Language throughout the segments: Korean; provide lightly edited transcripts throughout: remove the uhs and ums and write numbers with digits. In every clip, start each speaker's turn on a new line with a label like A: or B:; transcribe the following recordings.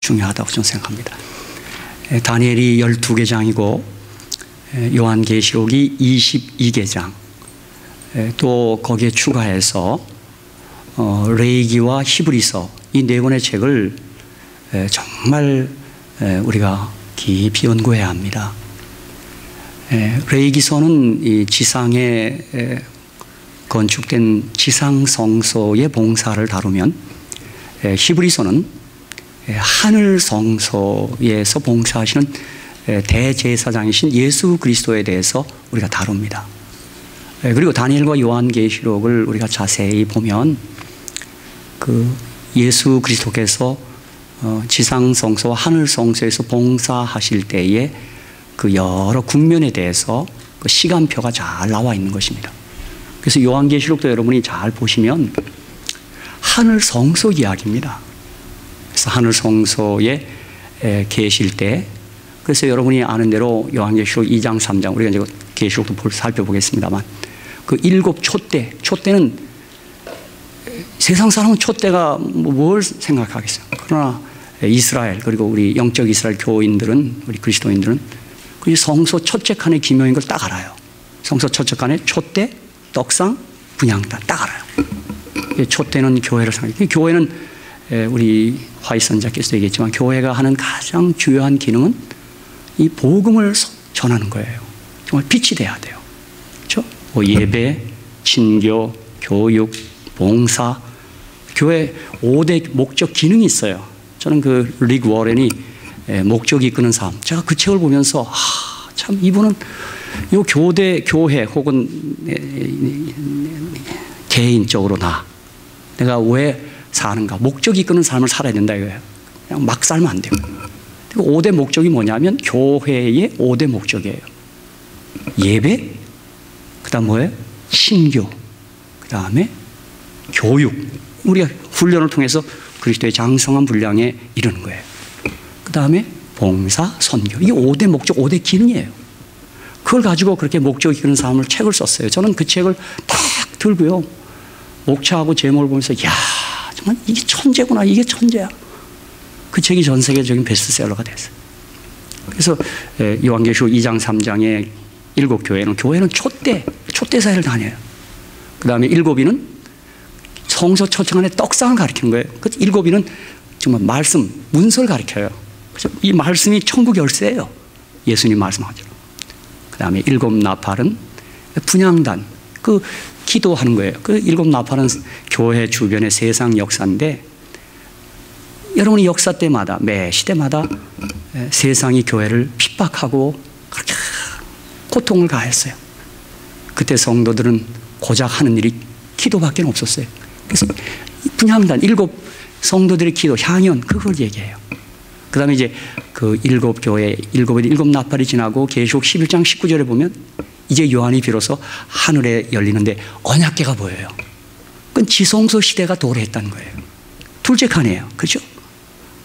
A: 중요하다고 저는 생각합니다. 다니엘이 12개장이고 요한계시록이 22개장, 또 거기에 추가해서 레위기와 히브리서 이 네 권의 책을 정말 우리가 깊이 연구해야 합니다. 레위기서는 이 지상에 건축된 지상 성소의 봉사를 다루면, 히브리서는 하늘 성소에서 봉사하시는 대제사장이신 예수 그리스도에 대해서 우리가 다룹니다. 그리고 다니엘과 요한계시록을 우리가 자세히 보면 그 예수 그리스도께서 지상 성소와 하늘 성소에서 봉사하실 때에 그 여러 국면에 대해서 그 시간표가 잘 나와 있는 것입니다. 그래서 요한계시록도 여러분이 잘 보시면 하늘 성소 이야기입니다. 그래서 하늘 성소에 계실 때, 그래서 여러분이 아는 대로 요한계시록 2장 3장 우리가 이제 계시록도 살펴보겠습니다만 그 7 촛대는 세상 사람은 촛대가 뭘 생각하겠어요. 그러나 이스라엘, 그리고 우리 영적 이스라엘 교인들은, 우리 그리스도인들은 그 성소 첫째 칸의 기묘인 걸 딱 알아요. 성소 첫째 칸에 촛대, 떡상, 분향단 딱 알아요. 촛대는 교회를 상징해요. 교회는 우리 화이선자께서 얘기했지만 교회가 하는 가장 중요한 기능은 이 복음을 전하는 거예요. 정말 빛이 돼야 돼요. 그렇죠? 예배, 친교, 교육, 봉사, 교회 5대 목적 기능이 있어요. 저는 그 릭 워렌이 목적이 이끄는 삶, 제가 그 책을 보면서 참 이분은 이 교회 혹은 개인적으로 내가 왜 사는가, 목적이 이끄는 삶을 살아야 된다 이거예요. 그냥 막 살면 안 돼요. 5대 목적이 뭐냐면 교회의 5대 목적이에요. 예배, 그 다음 뭐예요? 신교, 그 다음에 교육. 우리가 훈련을 통해서 그리스도의 장성한 분량에 이르는 거예요. 그 다음에 봉사, 선교. 이게 5대 목적, 5대 기능이에요. 그걸 가지고 그렇게 목적이 이끄는 삶을 책을 썼어요. 저는 그 책을 딱 들고요, 목차하고 제목을 보면서 야, 정말 이게 천재구나, 이게 천재야. 그 책이 전 세계적인 베스트셀러가 됐어요. 그래서 요한계시록 2장 3장의 7교회는 교회는 촛대 사회를 다녀요. 그 다음에 7위는 성소 초청 안에 떡상을 가리키는 거예요. 그 7위는 정말 말씀, 문서를 가리켜요. 그래서 이 말씀이 천국 열쇠예요. 예수님 말씀하죠. 그 다음에 7 나팔은 분향단, 그 기도하는 거예요. 그 7 나팔은 교회 주변의 세상 역사인데, 여러분이 역사 때마다, 매 시대마다 세상이 교회를 핍박하고 그렇게 고통을 가했어요. 그때 성도들은 고작 하는 일이 기도밖에 없었어요. 그래서 분향단, 7 성도들의 기도, 향연, 그걸 얘기해요. 그 다음에 이제 그 7교회, 7 나팔이 지나고 계시록 11장 19절에 보면 이제 요한이 비로소 하늘에 열리는데 언약궤가 보여요. 그건 지성소 시대가 도래했다는 거예요. 둘째 칸이에요. 그렇죠?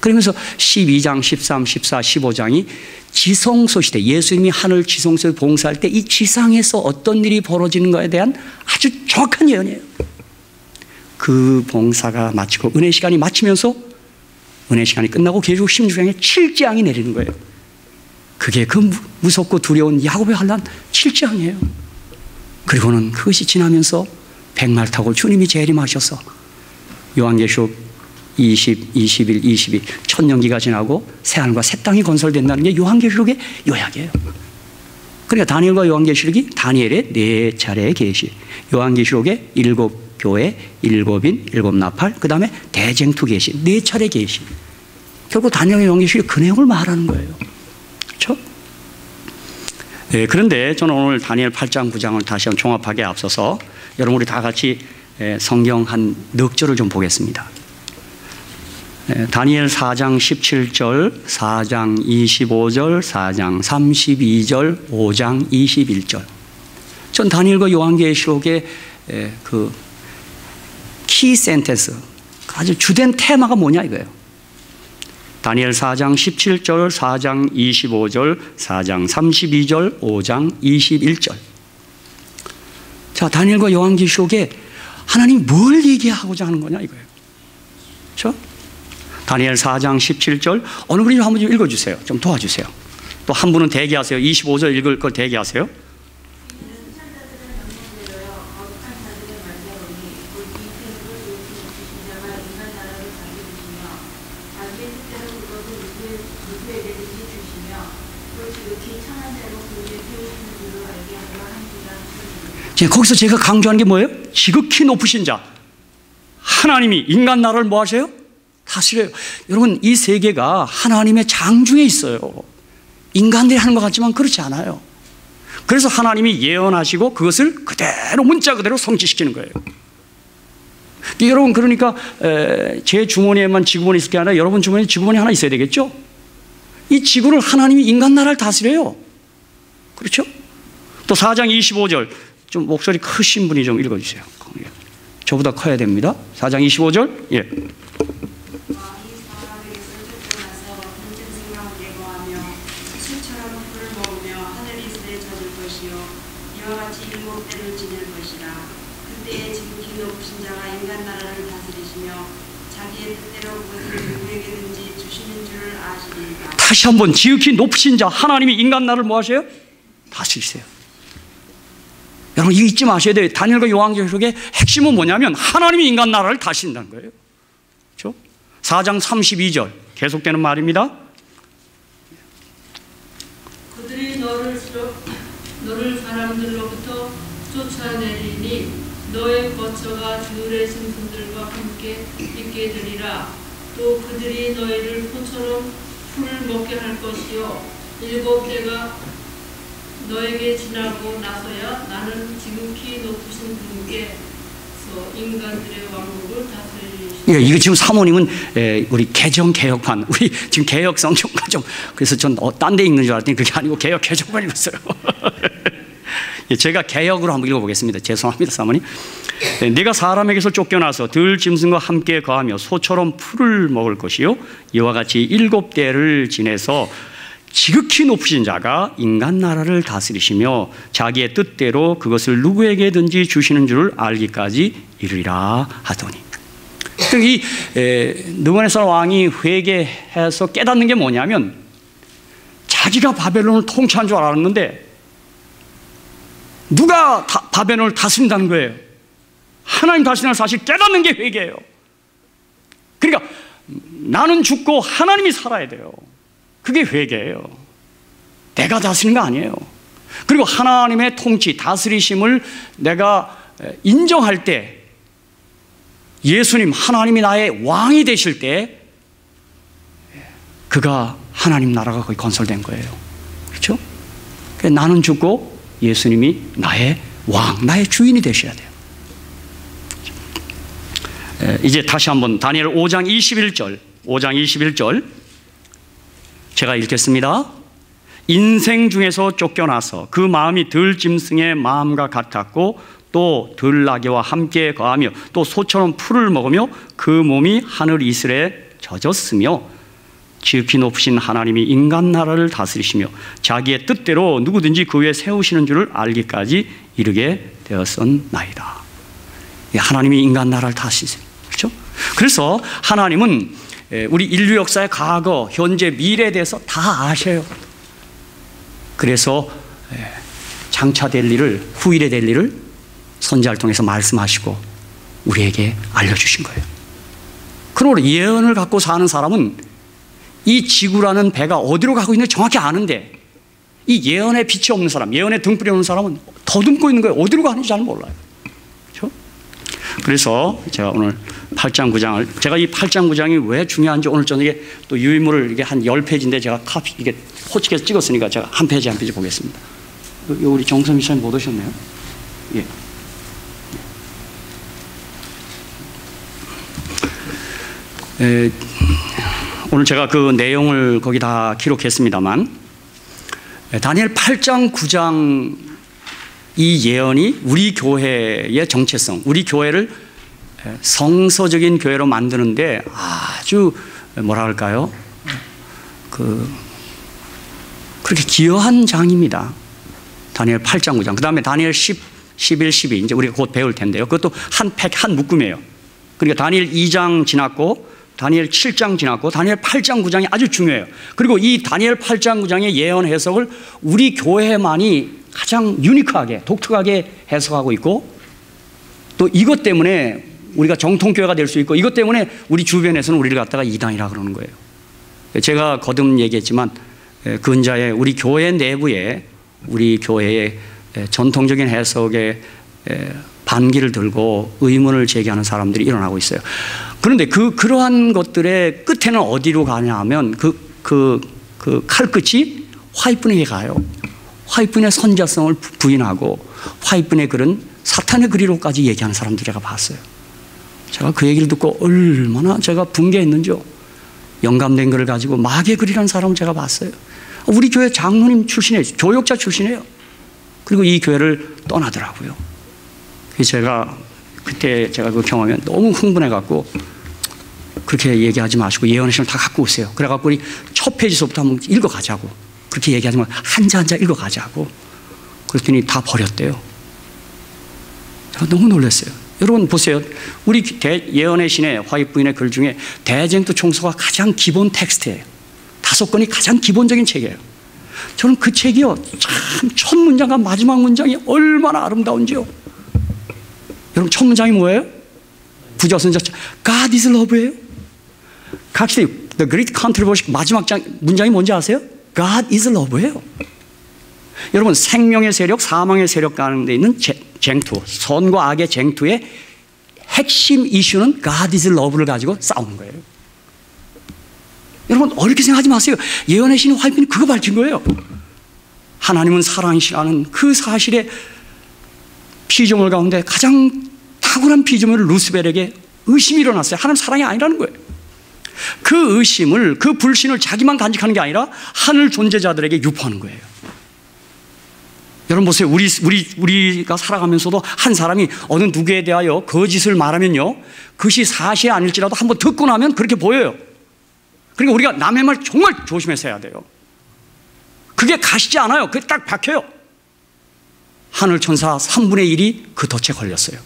A: 그러면서 12장, 13, 14, 15장이 지성소 시대, 예수님이 하늘 지성소에 봉사할 때 이 지상에서 어떤 일이 벌어지는 것에 대한 아주 정확한 예언이에요. 그 봉사가 마치고 은혜 시간이 마치면서 은혜 시간이 끝나고 계시록 16장에 7재앙이 내리는 거예요. 그게 그 무섭고 두려운 야곱의 환난 7재앙이에요. 그리고는 그것이 지나면서 백말 타고 주님이 재림하셔서 요한계시록 20, 21, 22 천년기가 지나고 새하늘과 새 땅이 건설된다는 게 요한계시록의 요약이에요. 그러니까 다니엘과 요한계시록이 다니엘의 4차례의 계시, 요한계시록의 7교회, 7인, 7 나팔, 그 다음에 대쟁투 계시, 4차례 계시. 결국 다니엘과 요한계시록이 그 내용을 말하는 거예요. 그렇죠? 네, 그런데 저는 오늘 다니엘 8장, 9장을 다시 한번 종합하기에 앞서서 여러분 우리 다 같이 성경 한 넉 절을 좀 보겠습니다. 다니엘 4장 17절, 4장 25절, 4장 32절, 5장 21절. 전 다니엘과 요한계시록의 그 키 센텐스, 아주 주된 테마가 뭐냐 이거예요. 다니엘 4장 17절, 4장 25절, 4장 32절, 5장 21절. 자, 다니엘과 요한계시록에 하나님이 뭘 얘기하고자 하는 거냐 이거예요. 그렇죠? 다니엘 4장 17절. 어느 분이 한번 좀 읽어주세요. 좀 도와주세요. 또 한 분은 대기하세요. 25절 읽을 걸 대기하세요. 거기서 제가 강조하는 게 뭐예요? 지극히 높으신 자. 하나님이 인간 나라를 뭐 하세요? 다스려요. 여러분, 이 세계가 하나님의 장중에 있어요. 인간들이 하는 것 같지만 그렇지 않아요. 그래서 하나님이 예언하시고 그것을 그대로 문자 그대로 성취시키는 거예요. 여러분, 그러니까 제 주머니에만 지구본이 있을 게 아니라 여러분 주머니에 지구본이 하나 있어야 되겠죠? 이 지구를 하나님이 인간 나라를 다스려요. 그렇죠? 또 4장 25절. 좀 목소리 크신 분이 좀 읽어주세요. 저보다 커야 됩니다. 4장 25절. 예. 다시 한번 지극히 높으신 자 하나님이 인간 나라를 뭐 하세요? 다스리세요. 여러분, 이거 잊지 마셔야 돼요. 다니엘과 요한계시록의 핵심은 뭐냐면 하나님이 인간 나라를 다스린다는 거예요. 그렇죠? 4장 32절 계속되는 말입니다.
B: 그들이 너를 사람들로부터 쫓아내리니 너의 거처가 들의 짐승들과 함께 있게 되리라. 또 그들이 너희를 소처럼 풀을 먹게 할 것이요 7대가 너에게 지나고 나서야 나는 지극히 높으신 분께서 인간들의 왕국을 다스리시리라.
A: 예, 이거 지금 사모님은 우리 개정 개혁판, 우리 지금 개혁 성경과 좀 그래서 전 딴 데 읽는 줄 알았더니 그게 아니고 개혁 개정판 읽었어요. 예, 제가 개혁으로 한번 읽어보겠습니다. 죄송합니다, 사모님. 네가 사람에게서 쫓겨나서 들 짐승과 함께 거하며 소처럼 풀을 먹을 것이요 이와 같이 7대를 지내서 지극히 높으신 자가 인간 나라를 다스리시며 자기의 뜻대로 그것을 누구에게든지 주시는 줄을 알기까지 이르리라 하더니. 이 느부갓네살 왕이 회개해서 깨닫는 게 뭐냐면 자기가 바벨론을 통치한 줄 알았는데 누가 바벨론을 다스린다는 거예요? 하나님 다스리는 사실 깨닫는 게 회개예요. 그러니까 나는 죽고 하나님이 살아야 돼요. 그게 회개예요. 내가 다스리는 거 아니에요. 그리고 하나님의 통치, 다스리심을 내가 인정할 때 예수님, 하나님이 나의 왕이 되실 때 그가 하나님 나라가 거의 건설된 거예요. 그렇죠? 나는 죽고 예수님이 나의 왕, 나의 주인이 되셔야 돼요. 이제 다시 한번 다니엘 5장 21절 제가 읽겠습니다. 인생 중에서 쫓겨나서 그 마음이 들짐승의 마음과 같았고 또 들나귀와 함께 거하며 또 소처럼 풀을 먹으며 그 몸이 하늘 이슬에 젖었으며 지극히 높으신 하나님이 인간 나라를 다스리시며 자기의 뜻대로 누구든지 그 위에 세우시는 줄을 알기까지 이르게 되었었나이다. 하나님이 인간 나라를 다스리세요. 그렇죠? 그래서 하나님은 우리 인류 역사의 과거, 현재, 미래에 대해서 다 아셔요. 그래서 장차될 일을, 후일에 될 일을 선지자를 통해서 말씀하시고 우리에게 알려주신 거예요. 그러므로 예언을 갖고 사는 사람은 이 지구라는 배가 어디로 가고 있는지 정확히 아는데 이 예언에 빛이 없는 사람, 예언에 등불이 없는 사람은 더듬고 있는 거예요. 어디로 가는지 잘 몰라요. 그렇죠? 그래서 제가 오늘 8장 9장을 제가 이 8장 9장이 왜 중요한지 오늘 저녁에 또 유인물을 이게 한 10페이지인데 제가 이게 호치케서 찍었으니까 제가 한 페이지 한 페이지 보겠습니다. 우리 정선 미사님 못 오셨네요. 예. 오늘 제가 그 내용을 거기 다 기록했습니다만 다니엘 8장 9장 이 예언이 우리 교회의 정체성, 우리 교회를 성서적인 교회로 만드는데 아주 뭐라 할까요? 그렇게 기여한 장입니다. 다니엘 8장 9장. 그 다음에 다니엘 10, 11, 12 이제 우리가 곧 배울 텐데요. 그것도 한 묶음이에요. 그러니까 다니엘 2장 지났고 다니엘 7장 지났고 다니엘 8장 9장이 아주 중요해요. 그리고 이 다니엘 8장 9장의 예언 해석을 우리 교회만이 가장 유니크하게 독특하게 해석하고 있고, 또 이것 때문에 우리가 정통교회가 될 수 있고, 이것 때문에 우리 주변에서는 우리를 갖다가 이단이라 그러는 거예요. 제가 거듭 얘기했지만 근자에 우리 교회 내부에 우리 교회의 전통적인 해석에 반기를 들고 의문을 제기하는 사람들이 일어나고 있어요. 그런데 그러한 것들의 끝에는 어디로 가냐 하면 그 칼끝이 화이트분에게 가요. 화이트분의 선자성을 부인하고 화이트분의 글은 사탄의 글이로까지 얘기하는 사람들 제가 봤어요. 제가 그 얘기를 듣고 얼마나 제가 분개했는지요. 영감된 글을 가지고 마귀의 글이라는 사람을 제가 봤어요. 우리 교회 장로님 출신이에요. 교역자 출신이에요. 그리고 이 교회를 떠나더라고요. 제가 그때 제가 그 경험에 너무 흥분해갖고 그렇게 얘기하지 마시고 예언의 신을 다 갖고 오세요. 그래갖고 우리 첫 페이지서부터 한번 읽어가자고. 그렇게 얘기하지 말고 한자 읽어가자고. 그랬더니 다 버렸대요. 제가 너무 놀랐어요. 여러분 보세요. 우리 예언의 신의 화이트부인의 글 중에 대쟁투 총서가 가장 기본 텍스트예요. 5권이 가장 기본적인 책이에요. 저는 그 책이요, 참 첫 문장과 마지막 문장이 얼마나 아름다운지요. 여러분 첫 문장이 뭐예요? 부자선자 God is love예요. 각시 The Great Controversy 마지막 문장이 뭔지 아세요? God is love예요. 여러분 생명의 세력, 사망의 세력 가운데 있는 쟁투, 선과 악의 쟁투의 핵심 이슈는 God is love를 가지고 싸우는 거예요. 여러분 어렵게 생각하지 마세요. 예언의 신의 화이트분이 그거 밝힌 거예요. 하나님은 사랑이시라는 그 사실의 피조물 가운데 가장 탁월한 피조물 루스벨에게 의심이 일어났어요. 하나님 사랑이 아니라는 거예요. 그 의심을, 그 불신을 자기만 간직하는 게 아니라 하늘 존재자들에게 유포하는 거예요. 여러분 보세요. 우리가 살아가면서도 한 사람이 어느 누구에 대하여 거짓을 말하면요, 그것이 사실이 아닐지라도 한번 듣고 나면 그렇게 보여요. 그러니까 우리가 남의 말 정말 조심해서 해야 돼요. 그게 가시지 않아요. 그게 딱 박혀요. 하늘천사 3분의 1이 그 덫에 걸렸어요.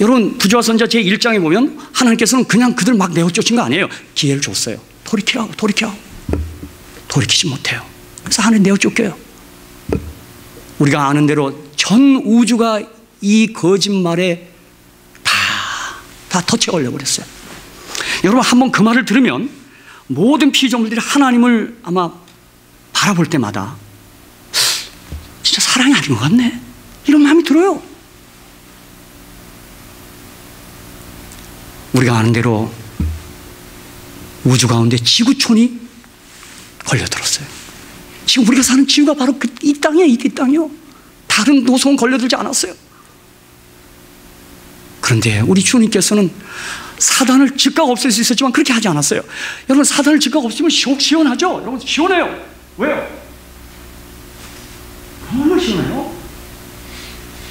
A: 여러분 부조와 선자 제1장에 보면 하나님께서는 그냥 그들 막 내어쫓은 거 아니에요. 기회를 줬어요. 돌이키라고. 돌이키지 못해요. 그래서 하나님 내어쫓겨요. 우리가 아는 대로 전 우주가 이 거짓말에 다 덫에 걸려버렸어요. 여러분 한번 그 말을 들으면 모든 피조물들이 하나님을 아마 바라볼 때마다 진짜 사랑이 아닌 것 같네, 이런 마음이 들어요. 우리가 아는 대로 우주 가운데 지구촌이 걸려들었어요. 지금 우리가 사는 지구가 바로 이 땅이에요. 이 땅이요. 다른 노성은 걸려들지 않았어요. 그런데 우리 주님께서는 사단을 즉각 없앨 수 있었지만 그렇게 하지 않았어요. 여러분 사단을 즉각 없애면 시원하죠? 여러분 시원해요. 왜요? 정말 시원해요.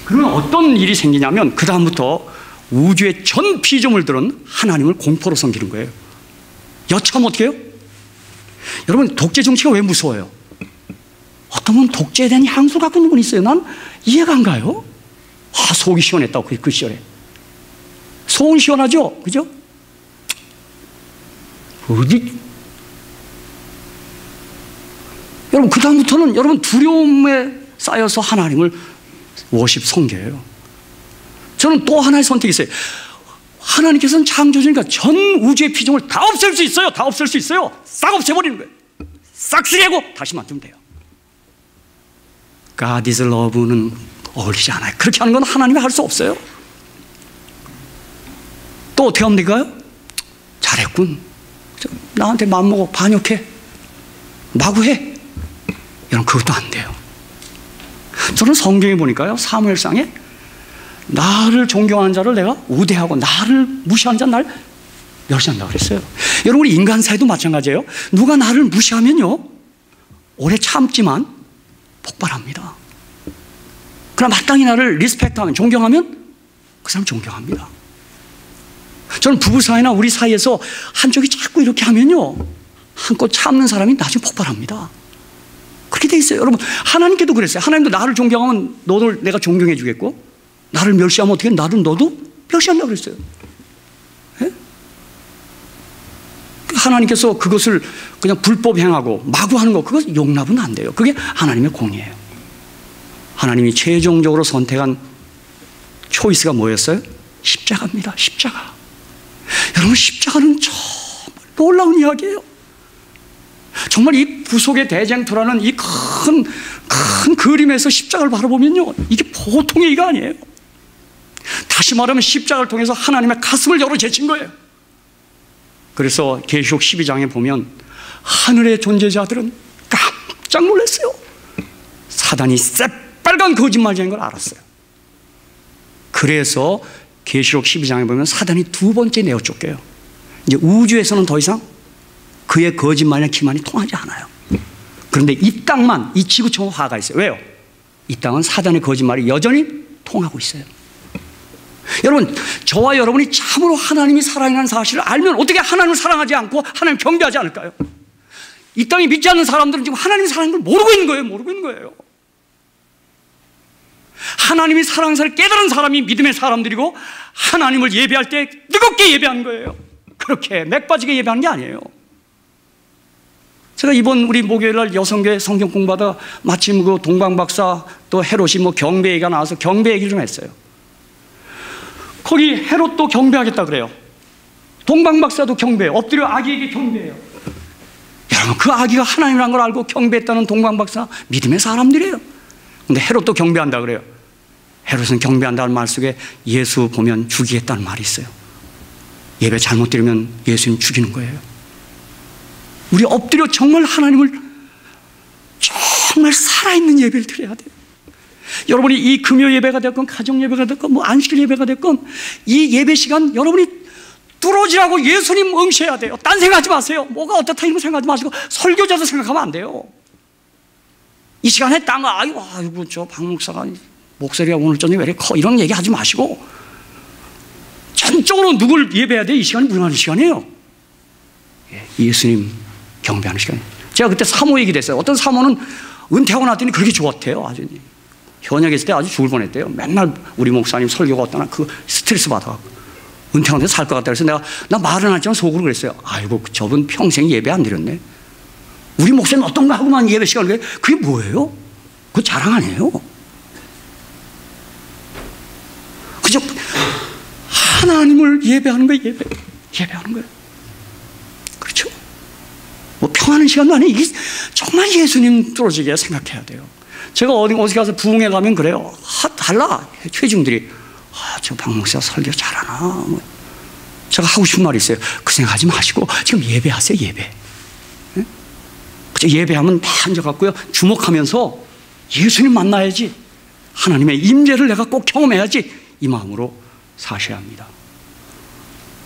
A: 그러면 어떤 일이 생기냐면 그 다음부터 우주의 전 피조물들은 하나님을 공포로 섬기는 거예요. 여차하면 어떻게 해요? 여러분 독재 정치가 왜 무서워요? 어떤 분 독재에 대한 향수를 갖고 있는 분이 있어요. 난 이해가 안 가요. 속이 시원했다고 그 시절에. 속은 시원하죠? 그죠? 어디? 여러분 그 다음부터는 여러분 두려움에 쌓여서 하나님을 워십 섬겨요. 저는 또 하나의 선택이 있어요. 하나님께서는 창조주니까 전 우주의 피조물 다 없앨 수 있어요. 다 없앨 수 있어요. 싹 없애버리는 거예요. 싹 쓰레고 다시 만들면 돼요. God is love는 어울리지 않아요. 그렇게 하는 건 하나님이 할 수 없어요. 또 어떻게 하면 될까요? 잘했군. 나한테 맘먹어 반역해. 마구해. 여러분 그것도 안 돼요. 저는 성경에 보니까요, 사무엘상에 나를 존경하는 자를 내가 우대하고 나를 무시하는 자는 날 멸시한다고 그랬어요. 여러분 우리 인간 사이도 마찬가지예요. 누가 나를 무시하면요 오래 참지만 폭발합니다. 그러나 마땅히 나를 리스펙트하면, 존경하면 그 사람 존경합니다. 저는 부부 사이나 우리 사이에서 한쪽이 자꾸 이렇게 하면요 한껏 참는 사람이 나중에 폭발합니다. 그렇게 돼 있어요. 여러분 하나님께도 그랬어요. 하나님도 나를 존경하면 너를 내가 존경해 주겠고, 나를 멸시하면 어떻게 해? 나를 너도 멸시한다고 그랬어요. 네? 하나님께서 그것을 그냥 불법 행하고 마구 하는 거, 그것 용납은 안 돼요. 그게 하나님의 공이에요. 하나님이 최종적으로 선택한 초이스가 뭐였어요? 십자가입니다. 십자가. 여러분, 십자가는 정말 놀라운 이야기예요. 정말 이 부속의 대쟁투라는 이 큰 그림에서 십자가를 바라보면요, 이게 보통의 이가 아니에요. 다시 말하면 십자가를 통해서 하나님의 가슴을 열어 제친 거예요. 그래서 계시록 12장에 보면 하늘의 존재자들은 깜짝 놀랐어요. 사단이 새빨간 거짓말쟁인 걸 알았어요. 그래서 계시록 12장에 보면 사단이 두 번째 내어 쫓겨요. 이제 우주에서는 더 이상 그의 거짓말이나 기만이 통하지 않아요. 그런데 이 땅만, 이 지구촌 화가 있어요. 왜요? 이 땅은 사단의 거짓말이 여전히 통하고 있어요. 여러분, 저와 여러분이 참으로 하나님이 사랑이라는 사실을 알면 어떻게 하나님을 사랑하지 않고 하나님을 경배하지 않을까요? 이 땅에 믿지 않는 사람들은 지금 하나님이 사랑하는 걸 모르고 있는 거예요. 모르고 있는 거예요. 하나님이 사랑하는 사람을 깨달은 사람이 믿음의 사람들이고, 하나님을 예배할 때 뜨겁게 예배하는 거예요. 그렇게 맥 빠지게 예배하는 게 아니에요. 제가 이번 우리 목요일날 여성교회 성경 공부하다 마침 그 동방박사 또 헤롯이 뭐 경배 얘기가 나와서 경배 얘기를 좀 했어요. 거기 헤롯도 경배하겠다 그래요. 동방박사도 경배해요. 엎드려 아기에게 경배해요. 여러분, 그 아기가 하나님이라는 걸 알고 경배했다는 동방박사 믿음의 사람들이에요. 근데 헤롯도 경배한다 그래요. 헤롯은 경배한다는 말 속에 예수 보면 죽이겠다는 말이 있어요. 예배 잘못 드리면 예수님 죽이는 거예요. 우리 엎드려 정말 하나님을 정말 살아있는 예배를 드려야 돼요. 여러분이 이 금요 예배가 됐건 가정 예배가 됐건 뭐 안식 예배가 됐건 이 예배 시간 여러분이 뚫어지라고 예수님 응시해야 돼요. 딴 생각하지 마세요. 뭐가 어떻다 이런 거 생각하지 마시고 설교자도 생각하면 안 돼요. 이 시간에 딴 거 아이고 저 박 목사가 목소리가 오늘 저녁에 왜 이렇게 커 이런 얘기 하지 마시고 전적으로 누굴 예배해야 돼? 이 시간이 무능하는 시간이에요. 예수님 경배하는 시간이에요. 제가 그때 사모 얘기 됐어요. 어떤 사모는 은퇴하고 났더니 그렇게 좋았대요. 아주 현역에 있을 때 아주 죽을 뻔했대요. 맨날 우리 목사님 설교가 어떠나 그 스트레스 받아갖고 은퇴하고 나서 살 것 같다 그래서 나 말은 안 했지만 속으로 그랬어요. 아이고 저분 평생 예배 안 드렸네. 우리 목사님 어떤가 하고만 예배 시간을 그게 뭐예요? 그거 자랑 아니에요. 그저 하나님을 예배하는 거예요. 예배하는 거예요. 그렇죠? 뭐 평하는 시간도 아니에요. 이게 정말 예수님 뚫어지게 생각해야 돼요. 제가 어디 가서 부흥회 가면 그래요. 달라. 회중들이 저 박 목사 설교 잘하나. 뭐. 제가 하고 싶은 말이 있어요. 그 생각하지 마시고 지금 예배하세요. 예배. 네? 예배하면 다 앉아갖고요. 주목하면서 예수님 만나야지. 하나님의 임재를 내가 꼭 경험해야지. 이 마음으로 사셔야 합니다.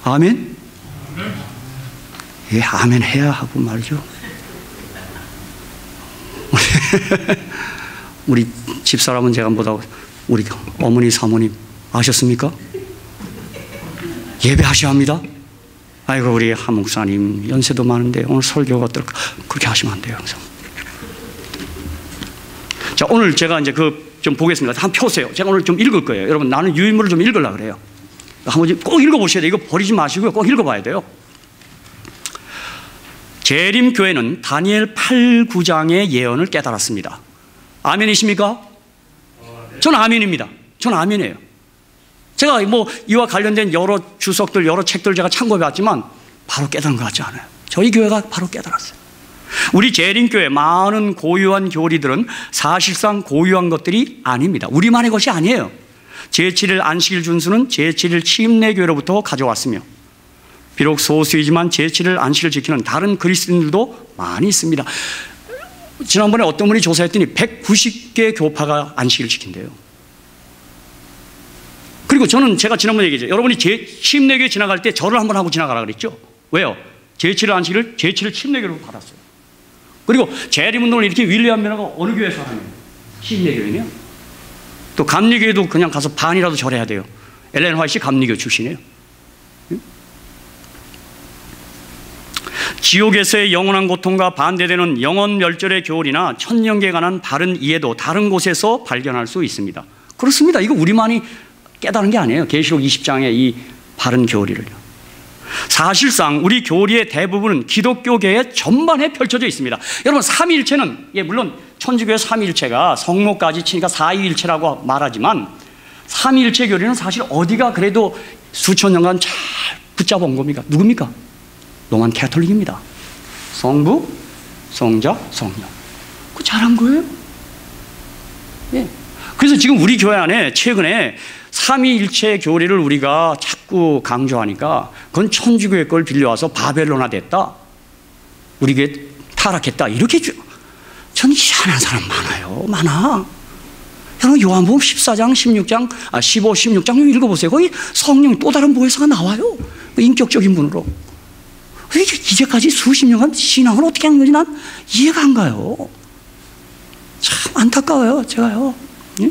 A: 아멘? 예, 아멘 해야 하고 말이죠. 우리 집사람은 제가 보다 우리 어머니 사모님 아셨습니까? 예배하셔야 합니다. 아이고 우리 한 목사님 연세도 많은데 오늘 설교가 어떨까? 그렇게 하시면 안 돼요. 항상. 자, 오늘 제가 이제 좀 보겠습니다. 한번 펴세요. 제가 오늘 좀 읽을 거예요. 여러분, 나는 유인물을 좀 읽으려고 그래요. 한번 꼭 읽어보셔야 돼요. 이거 버리지 마시고요. 꼭 읽어봐야 돼요. 재림교회는 다니엘 8, 9장의 예언을 깨달았습니다. 아멘이십니까? 저는 아멘입니다. 저는 아멘이에요. 제가 뭐 이와 관련된 여러 주석들, 여러 책들 제가 참고해봤지만 바로 깨달은 것 같지 않아요. 저희 교회가 바로 깨달았어요. 우리 재림교회 많은 고유한 교리들은 사실상 고유한 것들이 아닙니다. 우리만의 것이 아니에요. 제7일 안식일 준수는 제7일 침례교회로부터 가져왔으며 비록 소수이지만 제7일 안식일 지키는 다른 그리스도인들도 많이 있습니다. 지난번에 어떤 분이 조사했더니 190개 교파가 안식일을 지킨대요. 그리고 제가 지난번에 얘기했죠. 여러분이 침례교회 지나갈 때 절을 한번 하고 지나가라 그랬죠. 왜요? 제7일 안식일을 제7일 침례교회로 받았어요. 그리고 재림운동을 이렇게 윌리엄 메너가 어느 교회에서 하냐? 침례교회네요. 또 감리교회도 그냥 가서 반이라도 절해야 돼요. 엘렌 화이트 감리교 출신이에요. 지옥에서의 영원한 고통과 반대되는 영원 멸절의 교훈이나 천년계에 관한 바른 이해도 다른 곳에서 발견할 수 있습니다. 그렇습니다. 이거 우리만이 깨달은 게 아니에요. 계시록 20장의 이 바른 교리를요. 사실상 우리 교리의 대부분은 기독교계의 전반에 펼쳐져 있습니다. 여러분, 삼위일체는 물론 천주교의 삼위일체가 성모까지 치니까 사위일체라고 말하지만 삼위일체 교리는 사실 어디가 그래도 수천 년간 잘 붙잡아온 겁니까? 누굽니까? 로만 캐톨릭입니다. 성부, 성자, 성령. 그거 잘한 거예요. 예. 그래서 지금 우리 교회 안에 최근에 삼위일체 교리를 우리가 자꾸 강조하니까 그건 천주교의 걸 빌려와서 바벨론화 됐다. 우리 교회 타락했다. 이렇게 저는 희한한 사람 많아요. 많아. 여러분, 요한복음 14장, 16장, 15, 16장 좀 읽어보세요. 거기 성령이 또 다른 보혜사가 나와요. 인격적인 분으로. 이제까지 수십 년간 신앙을 어떻게 한 건지 난 이해가 안 가요. 참 안타까워요, 제가요. 예?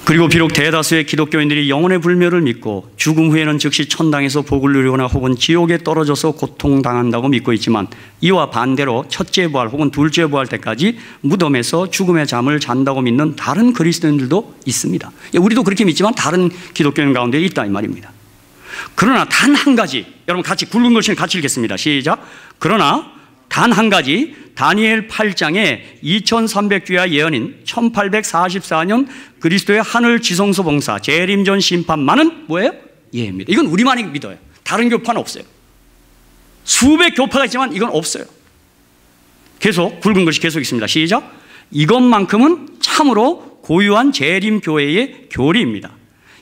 A: 그리고 비록 대다수의 기독교인들이 영혼의 불멸을 믿고 죽음 후에는 즉시 천당에서 복을 누리거나 혹은 지옥에 떨어져서 고통당한다고 믿고 있지만, 이와 반대로 첫째 부활 혹은 둘째 부활 때까지 무덤에서 죽음의 잠을 잔다고 믿는 다른 그리스도인들도 있습니다. 우리도 그렇게 믿지만 다른 기독교인 가운데 있다 이 말입니다. 그러나 단 한 가지, 여러분 같이 굵은 글씨를 같이 읽겠습니다. 시작. 그러나 단 한 가지, 다니엘 8장의 2300주야 예언인 1844년 그리스도의 하늘 지성소 봉사 재림전 심판만은 뭐예요? 예입니다. 이건 우리만이 믿어요. 다른 교파는 없어요. 수백 교파가 있지만 이건 없어요. 계속 굵은 글씨 계속 있습니다. 시작. 이것만큼은 참으로 고유한 재림교회의 교리입니다.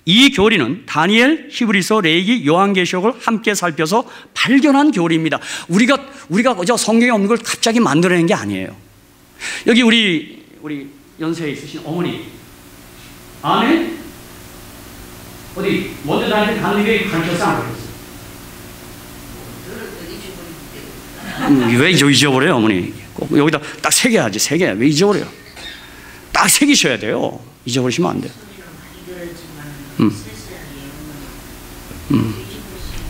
A: 이 교리는 다니엘, 히브리서, 레위기, 요한계시록을 함께 살펴서 발견한 교리입니다. 우리가 저 성경에 없는 걸 갑자기 만들어낸 게 아니에요. 여기 우리 연세에 있으신 어머니 안에 어디 먼저 다니는 가는 게 가르쳤어 안 가르쳤어? 왜 잊어버려요, 어머니? 꼭 여기다 딱 새겨야지. 새겨야. 왜 잊어버려요? 딱 새기셔야 돼요. 잊어버리시면 안 돼요.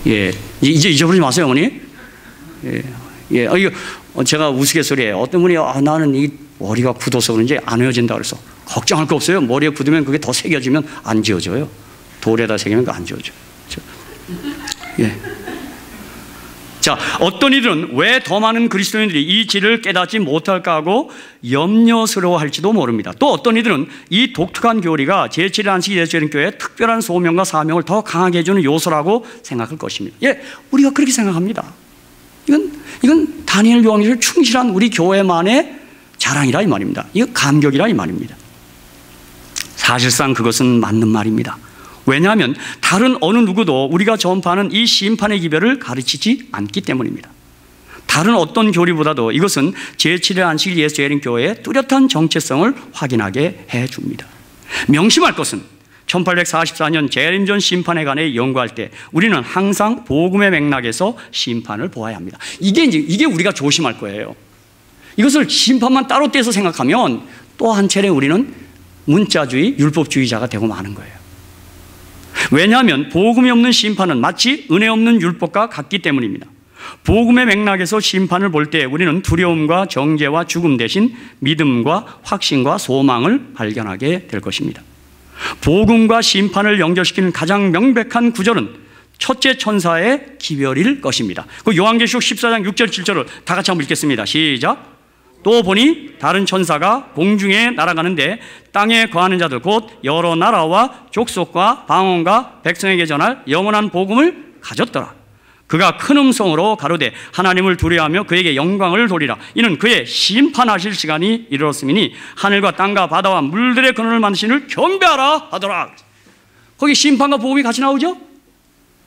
A: 예, 이제 잊어버리지 마세요, 어머니. 예. 이거 제가 우스갯소리예요. 어떤 분이 나는 이 머리가 굳어서 그런지 안 헤어진다 그래서 걱정할 거 없어요. 머리에 굳으면 그게 더 새겨지면 안 지워져요. 돌에다 새기면 안 지워져. 예. 자, 어떤 이들은 왜 더 많은 그리스도인들이 이 진리를 깨닫지 못할까 하고 염려스러워할지도 모릅니다. 또 어떤 이들은 이 독특한 교리가 제7일 안식 예수님교회의 특별한 소명과 사명을 더 강하게 해주는 요소라고 생각할 것입니다. 예, 우리가 그렇게 생각합니다. 이건 다니엘 요한계시록 충실한 우리 교회만의 자랑이라 이 말입니다. 이거 감격이라 이 말입니다. 사실상 그것은 맞는 말입니다. 왜냐하면 다른 어느 누구도 우리가 전파하는 이 심판의 기별을 가르치지 않기 때문입니다. 다른 어떤 교리보다도 이것은 제7일 안식 예수 재림교회의 뚜렷한 정체성을 확인하게 해줍니다. 명심할 것은 1844년 재림전 심판에 관해 연구할 때 우리는 항상 복음의 맥락에서 심판을 보아야 합니다. 이게 우리가 조심할 거예요. 이것을 심판만 따로 떼서 생각하면 또 한 차례 우리는 문자주의, 율법주의자가 되고 마는 거예요. 왜냐하면 복음이 없는 심판은 마치 은혜 없는 율법과 같기 때문입니다. 복음의 맥락에서 심판을 볼 때 우리는 두려움과 정죄와 죽음 대신 믿음과 확신과 소망을 발견하게 될 것입니다. 복음과 심판을 연결시키는 가장 명백한 구절은 첫째 천사의 기별일 것입니다. 그 요한계시록 14장 6절 7절을 다 같이 한번 읽겠습니다. 시작. 또 보니 다른 천사가 공중에 날아가는데 땅에 거하는 자들 곧 여러 나라와 족속과 방언과 백성에게 전할 영원한 복음을 가졌더라. 그가 큰 음성으로 가로되 하나님을 두려워하며 그에게 영광을 돌리라. 이는 그의 심판하실 시간이 이르렀음이니 하늘과 땅과 바다와 물들의 근원을 만드신 이를 경배하라 하더라. 거기 심판과 복음이 같이 나오죠?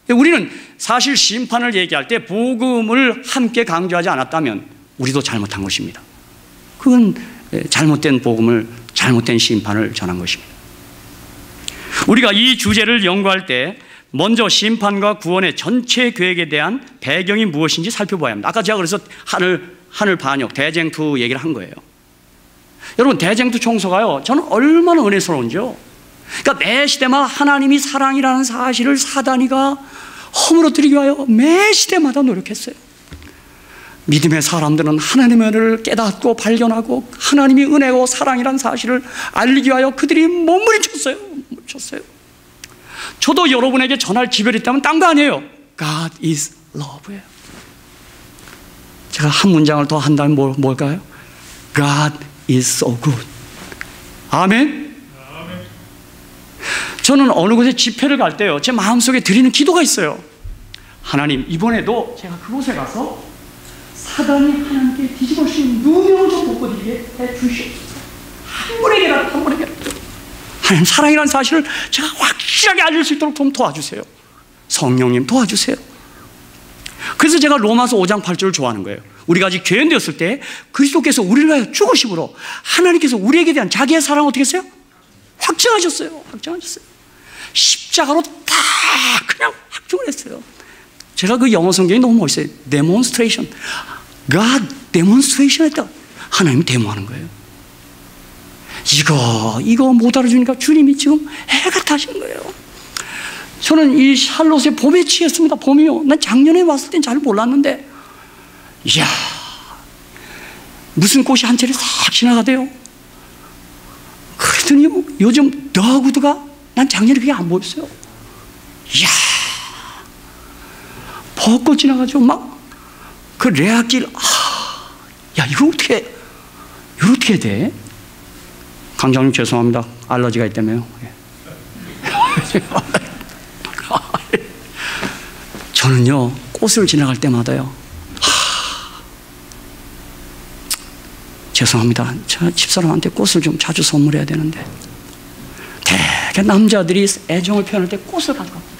A: 우리는 사실 심판을 얘기할 때 복음을 함께 강조하지 않았다면 우리도 잘못한 것입니다. 그건 잘못된 복음을, 잘못된 심판을 전한 것입니다. 우리가 이 주제를 연구할 때 먼저 심판과 구원의 전체 계획에 대한 배경이 무엇인지 살펴봐야 합니다. 아까 제가 그래서 하늘 반역, 대쟁투 얘기를 한 거예요. 여러분, 대쟁투 총소가요, 저는 얼마나 은혜스러운지요. 그러니까 매 시대마다 하나님이 사랑이라는 사실을 사단이가 허물어뜨리기 위하여 매 시대마다 노력했어요. 믿음의 사람들은 하나님의 은혜를 깨닫고 발견하고 하나님이 은혜고 사랑이란 사실을 알리기 위하여 그들이 몸부림쳤어요. 저도 여러분에게 전할 기별이 있다면 딴 거 아니에요. God is love예요. 제가 한 문장을 더 한다면 뭘까요? God is so good. 아멘. 저는 어느 곳에 집회를 갈 때요, 제 마음속에 드리는 기도가 있어요. 하나님, 이번에도 제가 그곳에 가서 사단이 하나님께 뒤집어씌운 누명을 좀 벗겨드리게 해주시옵소서. 한 분에게라도 하나님 사랑이라는 사실을 제가 확실하게 알릴 수 있도록 좀 도와주세요. 성령님 도와주세요. 그래서 제가 로마서 5장 8절을 좋아하는 거예요. 우리가 아직 죄인되었을 때 그리스도께서 우리를 위하여 죽으심으로 하나님께서 우리에게 대한 자기의 사랑을 어떻게 했어요? 확증하셨어요. 십자가로 다 그냥 확증을 했어요. 제가 그 영어 성경이 너무 멋있어요. demonstration. God demonstration 했다. 하나님이 데모하는 거예요. 이거 못 알아주니까 주님이 지금 해가 타시는 거예요. 저는 이 샬롯의 봄에 취했습니다. 봄이요. 난 작년에 왔을 땐 잘 몰랐는데, 이야, 무슨 꽃이 한 차례 싹 지나가대요. 그랬더니요, 요즘 더우드가 난 작년에 그게 안 보였어요. 이야, 벚꽃 지나가지고 막 그 레아길, 야, 이거 어떻게 돼? 강장님 죄송합니다. 알러지가 있다며요. 저는요, 꽃을 지나갈 때마다요, 죄송합니다. 저 집사람한테 꽃을 좀 자주 선물해야 되는데, 되게 남자들이 애정을 표현할 때 꽃을 가져갑니다.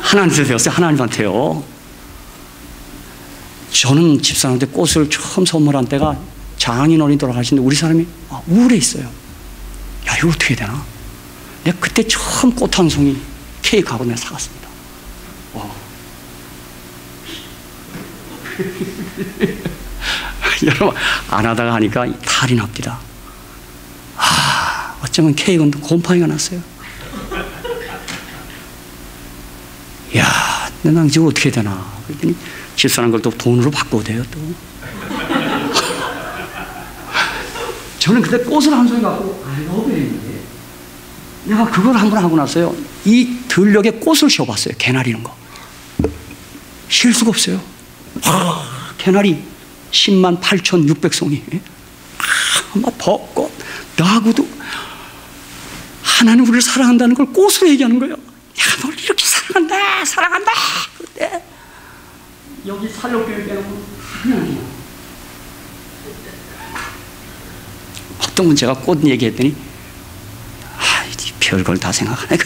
A: 하나님한테 배웠어요. 하나님한테요. 저는 집사람한테 꽃을 처음 선물한 때가 장인어른이 돌아가시는데 우리 사람이 우울해 있어요. 야, 이거 어떻게 해야 되나? 내가 그때 처음 꽃 한 송이 케이크하고 내가 사갔습니다. 여러분, 안 하다가 하니까 탈이 납니다. 어쩌면 케이크는 곰팡이가 났어요. 야, 난 지금 어떻게 해야 되나? 그랬더니 집사람 걸 또 돈으로 바꿔도 돼요, 또. 저는 그때 꽃을 한 송이 갖고 알러브했는데, 내가 그걸 한번 하고 나서요, 이 들녘에 꽃을 씌워봤어요. 개나리는 거. 쉴 수가 없어요. 개나리 108,600송이. 막 벚꽃, 나하고도 하나님 우리를 사랑한다는 걸 꽃으로 얘기하는 거예요. 야, 널 이렇게 사랑한다. 그때 여기 살로교회 빼놓고 하나님. 어떤 분 제가 꽃 얘기했더니 별걸 다 생각하네.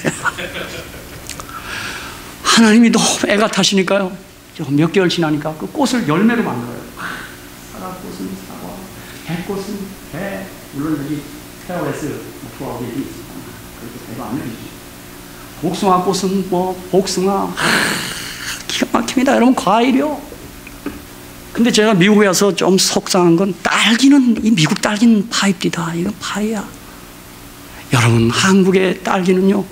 A: 하나님이 너무 애가 타시니까요, 몇 개월 지나니까 그 꽃을 열매로 만들어요. 사과꽃은 사과, 배꽃은 배, 물론 여기 페어레스 부하게 그렇게 배가 안 내리지. 복숭아 꽃은 복숭아, 기가 막힙니다. 여러분, 과일이요. 근데 제가 미국에 와서 좀 속상한 건, 딸기는, 이 미국 딸기는 파이입니다. 이건 파이야. 여러분, 한국의 딸기는요,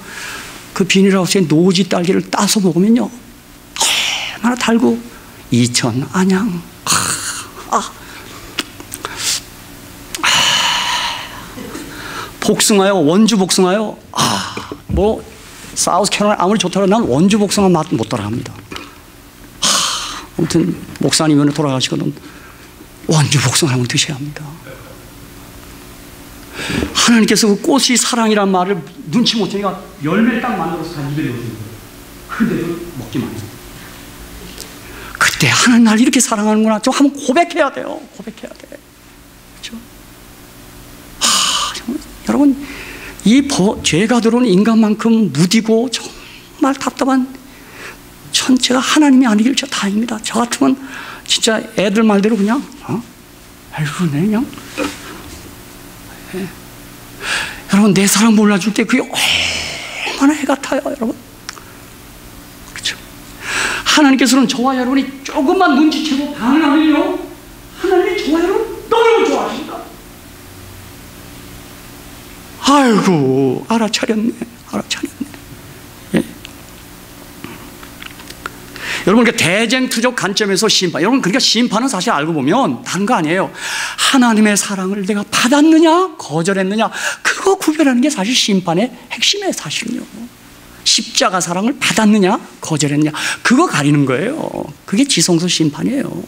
A: 그 비닐하우스에 노지 딸기를 따서 먹으면요, 얼마나 달고, 이천, 안양, 복숭아요, 원주 복숭아요. 사우스 캐롤라이나 아무리 좋더라도 난 원주 복숭아 맛 못 따라갑니다. 아무튼 목사님은 돌아가시거든 원주 복숭아 한번 드셔야 합니다. 하나님께서 그 꽃이 사랑이란 말을 눈치 못 채니까 열매를 딱 만들어서 다 입에 넣어주는 거예요. 근데도 먹기만 해요. 그때 하나님 날 이렇게 사랑하는구나. 좀 한번 고백해야 돼요. 고백해야 돼. 그렇죠? 여러분, 이 죄가 들어오는 인간만큼 무디고 정말 답답한 천체가 하나님이 아니길 저 다행입니다. 저 같으면 진짜 애들 말대로 그냥 아이고 내 그냥 여러분, 내 사랑 몰라줄 때 그게 얼마나 해 같아요, 여러분. 그렇죠? 하나님께서는 저와 여러분이 조금만 눈치채고 반응하면요, 하나님이 저와 여러분 너무 좋아하십니다. 아이고, 알아차렸네. 예. 여러분, 그 대쟁투적 관점에서 심판, 여러분, 그러니까 심판은 사실 알고 보면 다른 거 아니에요. 하나님의 사랑을 내가 받았느냐 거절했느냐, 그거 구별하는 게 사실 심판의 핵심이에요. 사실은요, 십자가 사랑을 받았느냐 거절했느냐, 그거 가리는 거예요. 그게 지성소 심판이에요.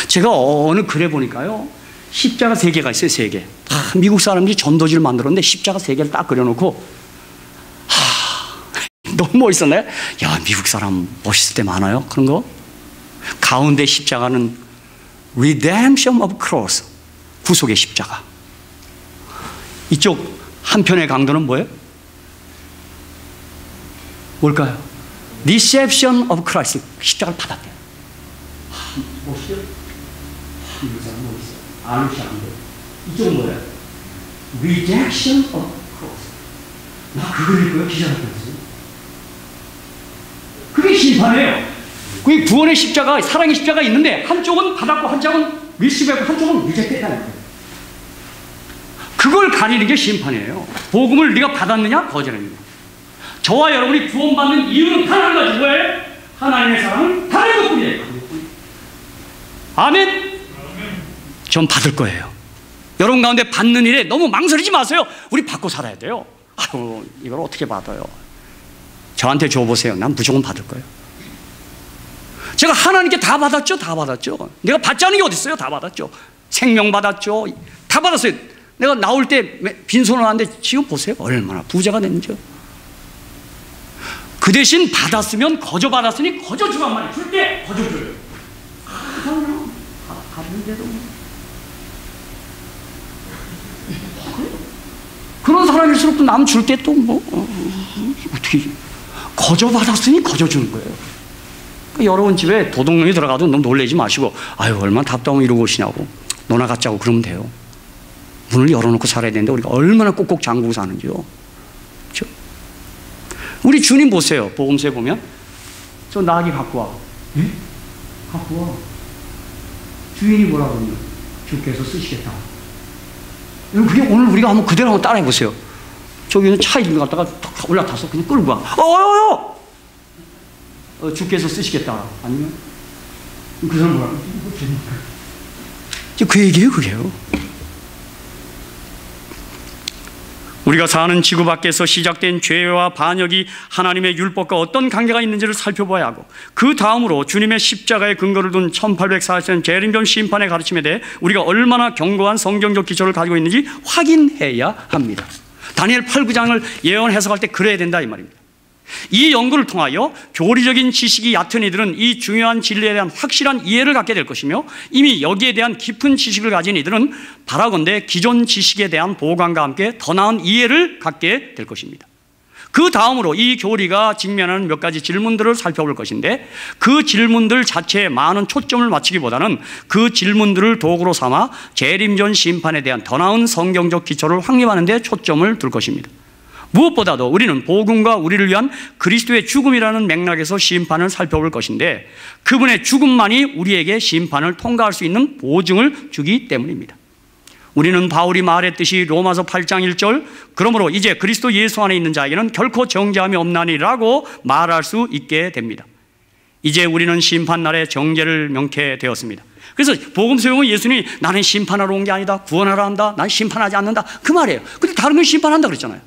A: 제가 어느 글에 보니까요, 십자가 3개가 있어요. 3개. 미국 사람들이 전도지를 만들었는데 십자가 3개를 딱 그려놓고, 너무 멋있었나요? 야, 미국 사람 멋있을 때 많아요, 그런 거. 가운데 십자가는 Redemption of Cross, 구속의 십자가. 이쪽 한편의 강도는 뭐예요? 뭘까요? Reception of Christ, 십자가를 받았대요. 멋있죠? 미국 사람 멋있어요. 아는 사람들. 이쪽은 뭐예요? Rejection of Cross. 나 그걸 읽고요, 기자 같았어요. 그게 심판이에요. 그 구원의 십자가, 사랑의 십자가 있는데 한쪽은 받았고 한쪽은 리시브했고 한쪽은 리젝트했다는 거예요. 그걸 가리는 게 심판이에요. 복음을 네가 받았느냐 거절했느냐. 저와 여러분이 구원받는 이유는 하나를 가지고 뭐예요? 하나님의 사랑을 받는 것뿐이에요. 아멘. 전 받을 거예요. 여러분 가운데 받는 일에 너무 망설이지 마세요. 우리 받고 살아야 돼요. 아유, 이걸 어떻게 받아요? 저한테 줘보세요. 난 무조건 받을 거예요. 제가 하나님께 다 받았죠. 다 받았죠. 내가 받지 않은 게 어디 있어요? 다 받았죠. 생명 받았죠. 다 받았어요. 내가 나올 때 빈손으로 왔는데 지금 보세요. 얼마나 부자가 됐는지요. 그 대신 받았으면 거저 받았으니 거저 주란 말이에요. 줄 때 거저 줘요. 받는데도 그런 사람일수록 또 남 줄 때 또 뭐 어떻게 거저 받았으니 거저 주는 거예요. 그러니까 여러분 집에 도둑놈이 들어가도 너무 놀라지 마시고, 아유 얼마나 답답하면 이러고 오시냐고, 너나 갖자고 그러면 돼요. 문을 열어놓고 살아야 되는데 우리가 얼마나 꼭꼭 잠그고 사는지요. 그렇죠? 우리 주님 보세요. 복음서에 보면 저 나귀 갖고 와. 예? 갖고 와. 주인이 뭐라고 하면 주께서 쓰시겠다. 그게 오늘 우리가 한번 그대로 한번 따라해 보세요. 저기는 차 있는 거 갖다가 올라타서 그냥 끌고 와. 주께서 쓰시겠다. 아니면 그 사람 뭐라고? 그 얘기예요, 그게요. 우리가 사는 지구 밖에서 시작된 죄와 반역이 하나님의 율법과 어떤 관계가 있는지를 살펴봐야 하고, 그 다음으로 주님의 십자가에 근거를 둔 1840년 재림전 심판의 가르침에 대해 우리가 얼마나 견고한 성경적 기초를 가지고 있는지 확인해야 합니다. 다니엘 8, 9장을 예언 해석할 때 그래야 된다 이 말입니다. 이 연구를 통하여 교리적인 지식이 얕은 이들은 이 중요한 진리에 대한 확실한 이해를 갖게 될 것이며, 이미 여기에 대한 깊은 지식을 가진 이들은 바라건대 기존 지식에 대한 보강과 함께 더 나은 이해를 갖게 될 것입니다. 그 다음으로 이 교리가 직면하는 몇 가지 질문들을 살펴볼 것인데, 그 질문들 자체에 많은 초점을 맞추기보다는 그 질문들을 도구로 삼아 재림전 심판에 대한 더 나은 성경적 기초를 확립하는 데 초점을 둘 것입니다. 무엇보다도 우리는 복음과 우리를 위한 그리스도의 죽음이라는 맥락에서 심판을 살펴볼 것인데, 그분의 죽음만이 우리에게 심판을 통과할 수 있는 보증을 주기 때문입니다. 우리는 바울이 말했듯이 로마서 8장 1절, 그러므로 이제 그리스도 예수 안에 있는 자에게는 결코 정죄함이 없나니라고 말할 수 있게 됩니다. 이제 우리는 심판날에 정죄를 명케 되었습니다. 그래서 복음서 보면 예수님이 나는 심판하러 온 게 아니다, 구원하러 한다, 난 심판하지 않는다, 그 말이에요. 근데 다른 건 심판한다 그랬잖아요.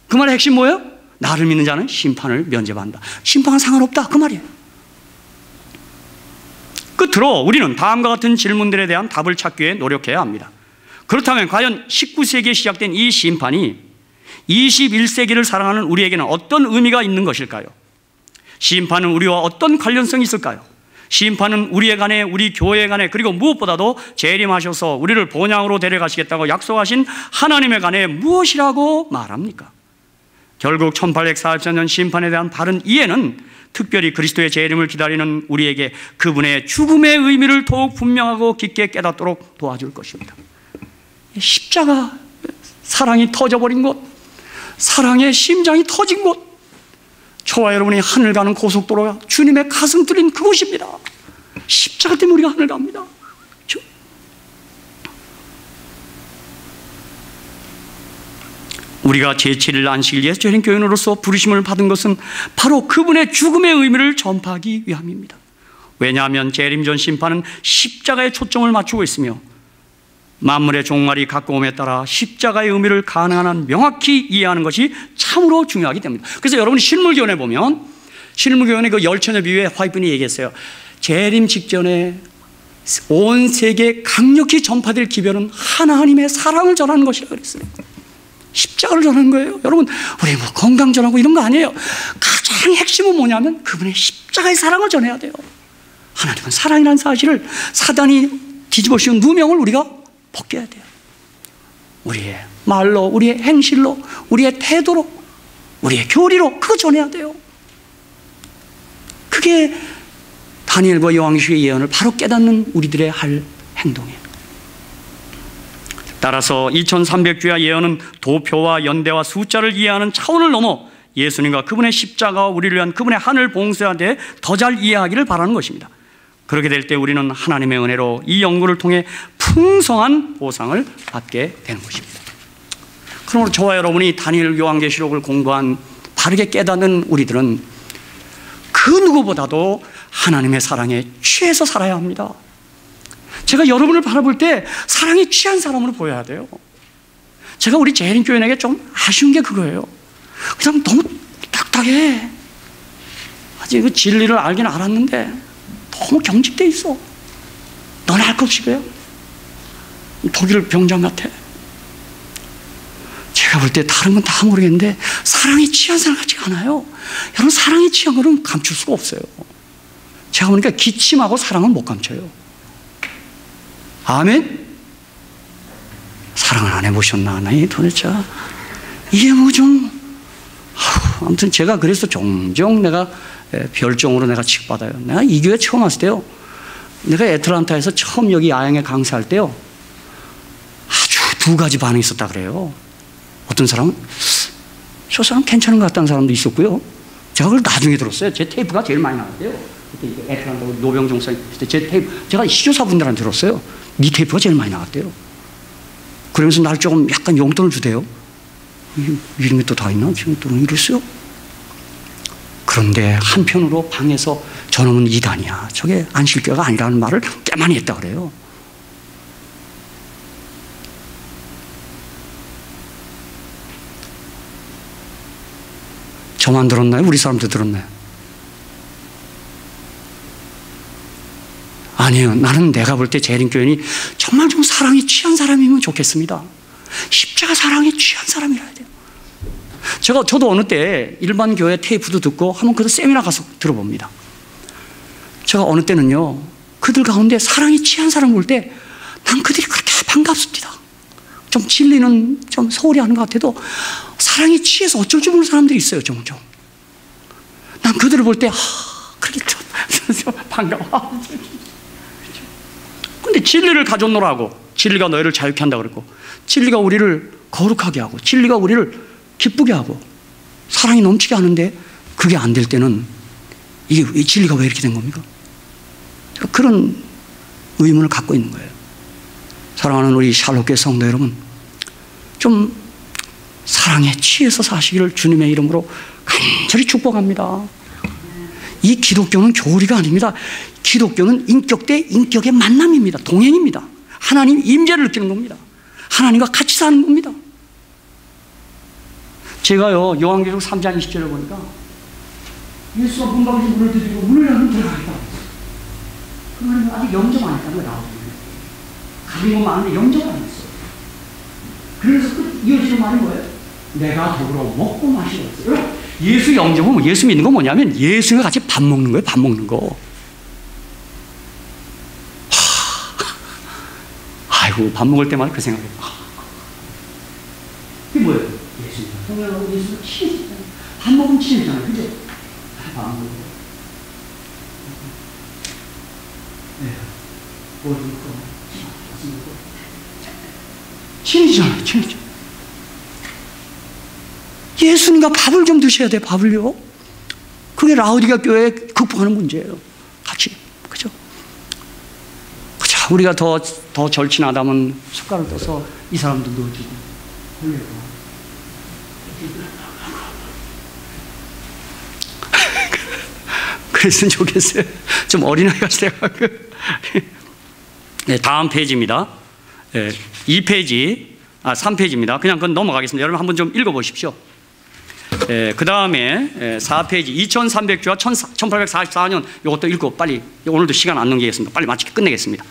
A: 그 말의 핵심 뭐예요? 나를 믿는 자는 심판을 면제받는다. 심판은 상관없다, 그 말이에요. 끝으로 우리는 다음과 같은 질문들에 대한 답을 찾기 위해 노력해야 합니다. 그렇다면 과연 19세기에 시작된 이 심판이 21세기를 살아가는 우리에게는 어떤 의미가 있는 것일까요? 심판은 우리와 어떤 관련성이 있을까요? 심판은 우리에 관해, 우리 교회에 관해, 그리고 무엇보다도 재림하셔서 우리를 본향으로 데려가시겠다고 약속하신 하나님에 관해 무엇이라고 말합니까? 결국 1844년 심판에 대한 바른 이해는 특별히 그리스도의 재림을 기다리는 우리에게 그분의 죽음의 의미를 더욱 분명하고 깊게 깨닫도록 도와줄 것입니다. 십자가, 사랑이 터져버린 곳, 사랑의 심장이 터진 곳, 저와 여러분이 하늘 가는 고속도로가 주님의 가슴 뚫린 그곳입니다. 십자가 때문에 우리가 하늘 갑니다. 우리가 제7일 안식일 예수재림교인으로서 부르심을 받은 것은 바로 그분의 죽음의 의미를 전파하기 위함입니다. 왜냐하면 재림전 심판은 십자가에 초점을 맞추고 있으며 만물의 종말이 가까움에 따라 십자가의 의미를 가능한 한 명확히 이해하는 것이 참으로 중요하기 때문입니다. 그래서 여러분이 실물교훈에 보면, 실물교훈의 그 열처녀 비유에 화이트분이 얘기했어요. 재림 직전에 온 세계에 강력히 전파될 기별은 하나님의 사랑을 전하는 것이라고 그랬어요. 십자가를 전하는 거예요. 여러분, 우리 뭐 건강 전하고 이런 거 아니에요. 가장 핵심은 뭐냐면 그분의 십자가의 사랑을 전해야 돼요. 하나님은 사랑이라는 사실을 사단이 뒤집어 씌운 누명을 우리가 벗겨야 돼요. 우리의 말로, 우리의 행실로, 우리의 태도로, 우리의 교리로 그거 전해야 돼요. 그게 다니엘과 요한계시의 예언을 바로 깨닫는 우리들의 할 행동이에요. 따라서 2300주야 예언은 도표와 연대와 숫자를 이해하는 차원을 넘어 예수님과 그분의 십자가와 우리를 위한 그분의 하늘 봉쇄에 대해 더 잘 이해하기를 바라는 것입니다. 그렇게 될 때 우리는 하나님의 은혜로 이 연구를 통해 풍성한 보상을 받게 되는 것입니다. 그러므로 저와 여러분이 다니엘 요한계시록을 공부한 바르게 깨닫는 우리들은 그 누구보다도 하나님의 사랑에 취해서 살아야 합니다. 제가 여러분을 바라볼 때 사랑에 취한 사람으로 보여야 돼요. 제가 우리 재림교인에게 좀 아쉬운 게 그거예요. 그냥 너무 딱딱해. 아직 그 진리를 알긴 알았는데 너무 경직돼 있어. 너는 알 것 없이 그래요? 독일 병장 같아. 제가 볼 때 다른 건 다 모르겠는데 사랑에 취한 사람 같지가 않아요. 여러분, 사랑에 취한 거는 감출 수가 없어요. 제가 보니까 기침하고 사랑은 못 감춰요. 아멘? 사랑을 안 해보셨나? 아니, 도대체 이게 뭐 좀, 아무튼 제가 그래서 종종 내가 별종으로 내가 취급받아요. 내가 이 교회 처음 왔을 때요, 내가 애틀란타에서 처음 여기 야영에 강사할 때요, 아주 두 가지 반응이 있었다 그래요. 어떤 사람은 저 사람 괜찮은 것 같다는 사람도 있었고요. 제가 그걸 나중에 들었어요. 제 테이프가 제일 많이 나왔대요. 그때 애틀란타 노병종 사 있을 때 제 테이프, 제가 시조사분들한테 들었어요. 네 테이프가 제일 많이 나왔대요. 그러면서 날 조금 약간 용돈을 주대요. 이런 게 또 다 있나? 지금 또 이랬어요. 그런데 한편으로 방에서 저놈은 이단이야, 저게 안식교가 아니라는 말을 꽤 많이 했다 그래요. 저만 들었나요? 우리 사람도 들었나요? 아니에요. 나는 내가 볼 때 재림교인이 정말 좀 사랑에 취한 사람이면 좋겠습니다. 십자가 사랑에 취한 사람이라야 돼요. 저도 어느 때 일반 교회 테이프도 듣고 한번 그도 세미나 가서 들어봅니다. 제가 어느 때는요, 그들 가운데 사랑에 취한 사람 볼 때 난 그들이 그렇게 반갑습니다. 좀 진리는 좀 소홀히 하는 것 같아도 사랑에 취해서 어쩔 줄 모르는 사람들이 있어요, 종종. 난 그들을 볼 때 그렇게 좀 반가워. 근데 진리를 가졌노라고, 진리가 너희를 자유케 한다고 그랬고, 진리가 우리를 거룩하게 하고, 진리가 우리를 기쁘게 하고, 사랑이 넘치게 하는데 그게 안 될 때는 이 진리가 왜 이렇게 된 겁니까? 그런 의문을 갖고 있는 거예요. 사랑하는 우리 샬롯교회 성도 여러분, 좀 사랑에 취해서 사시기를 주님의 이름으로 간절히 축복합니다. 이 기독교는 교리가 아닙니다. 기독교는 인격 대 인격의 만남입니다. 동행입니다. 하나님 임재를 느끼는 겁니다. 하나님과 같이 사는 겁니다. 제가요, 요한계시록 3장 20절에 보니까 예수가 문 밖에서 문을 두드리고 문을 열면 들어가겠다. 그 말은 아직 영접 안 했다는 거예요. 가진 건 많은데 영접 안 했어. 그래서 이어지는 말이 뭐예요? 내가 더불어 먹고 마시고 있어요. 예수 영접은, 예수 믿는 건 뭐냐면 예수와 같이 밥 먹는 거예요. 밥 먹는 거. 아이고, 밥 먹을 때마다 그 생각해요. 이게 뭐예요? 예수님 성령하고 예수가 친해지잖아요. 밥 먹으면 친해지잖아요. 그죠? 밥 먹는 거. 네. 친해지잖아요. 친해져. 예수님과 밥을 좀 드셔야 돼요. 밥을요. 그게 라우디가 교회에 극복하는 문제예요. 같이. 그죠? 그죠? 우리가 더 절친하다면 숟가락을 떠서 이 사람도 넣어주고. 그랬으면 좋겠어요. 좀 어린아이 같이 돼가지고. 네, 다음 페이지입니다. 네, 3페이지입니다. 그냥 그건 넘어가겠습니다. 여러분 한번 좀 읽어보십시오. 그 다음에 4페이지 2300주와 1844년 이것도 읽고 빨리, 오늘도 시간 안 넘기겠습니다. 빨리 마치게 끝내겠습니다.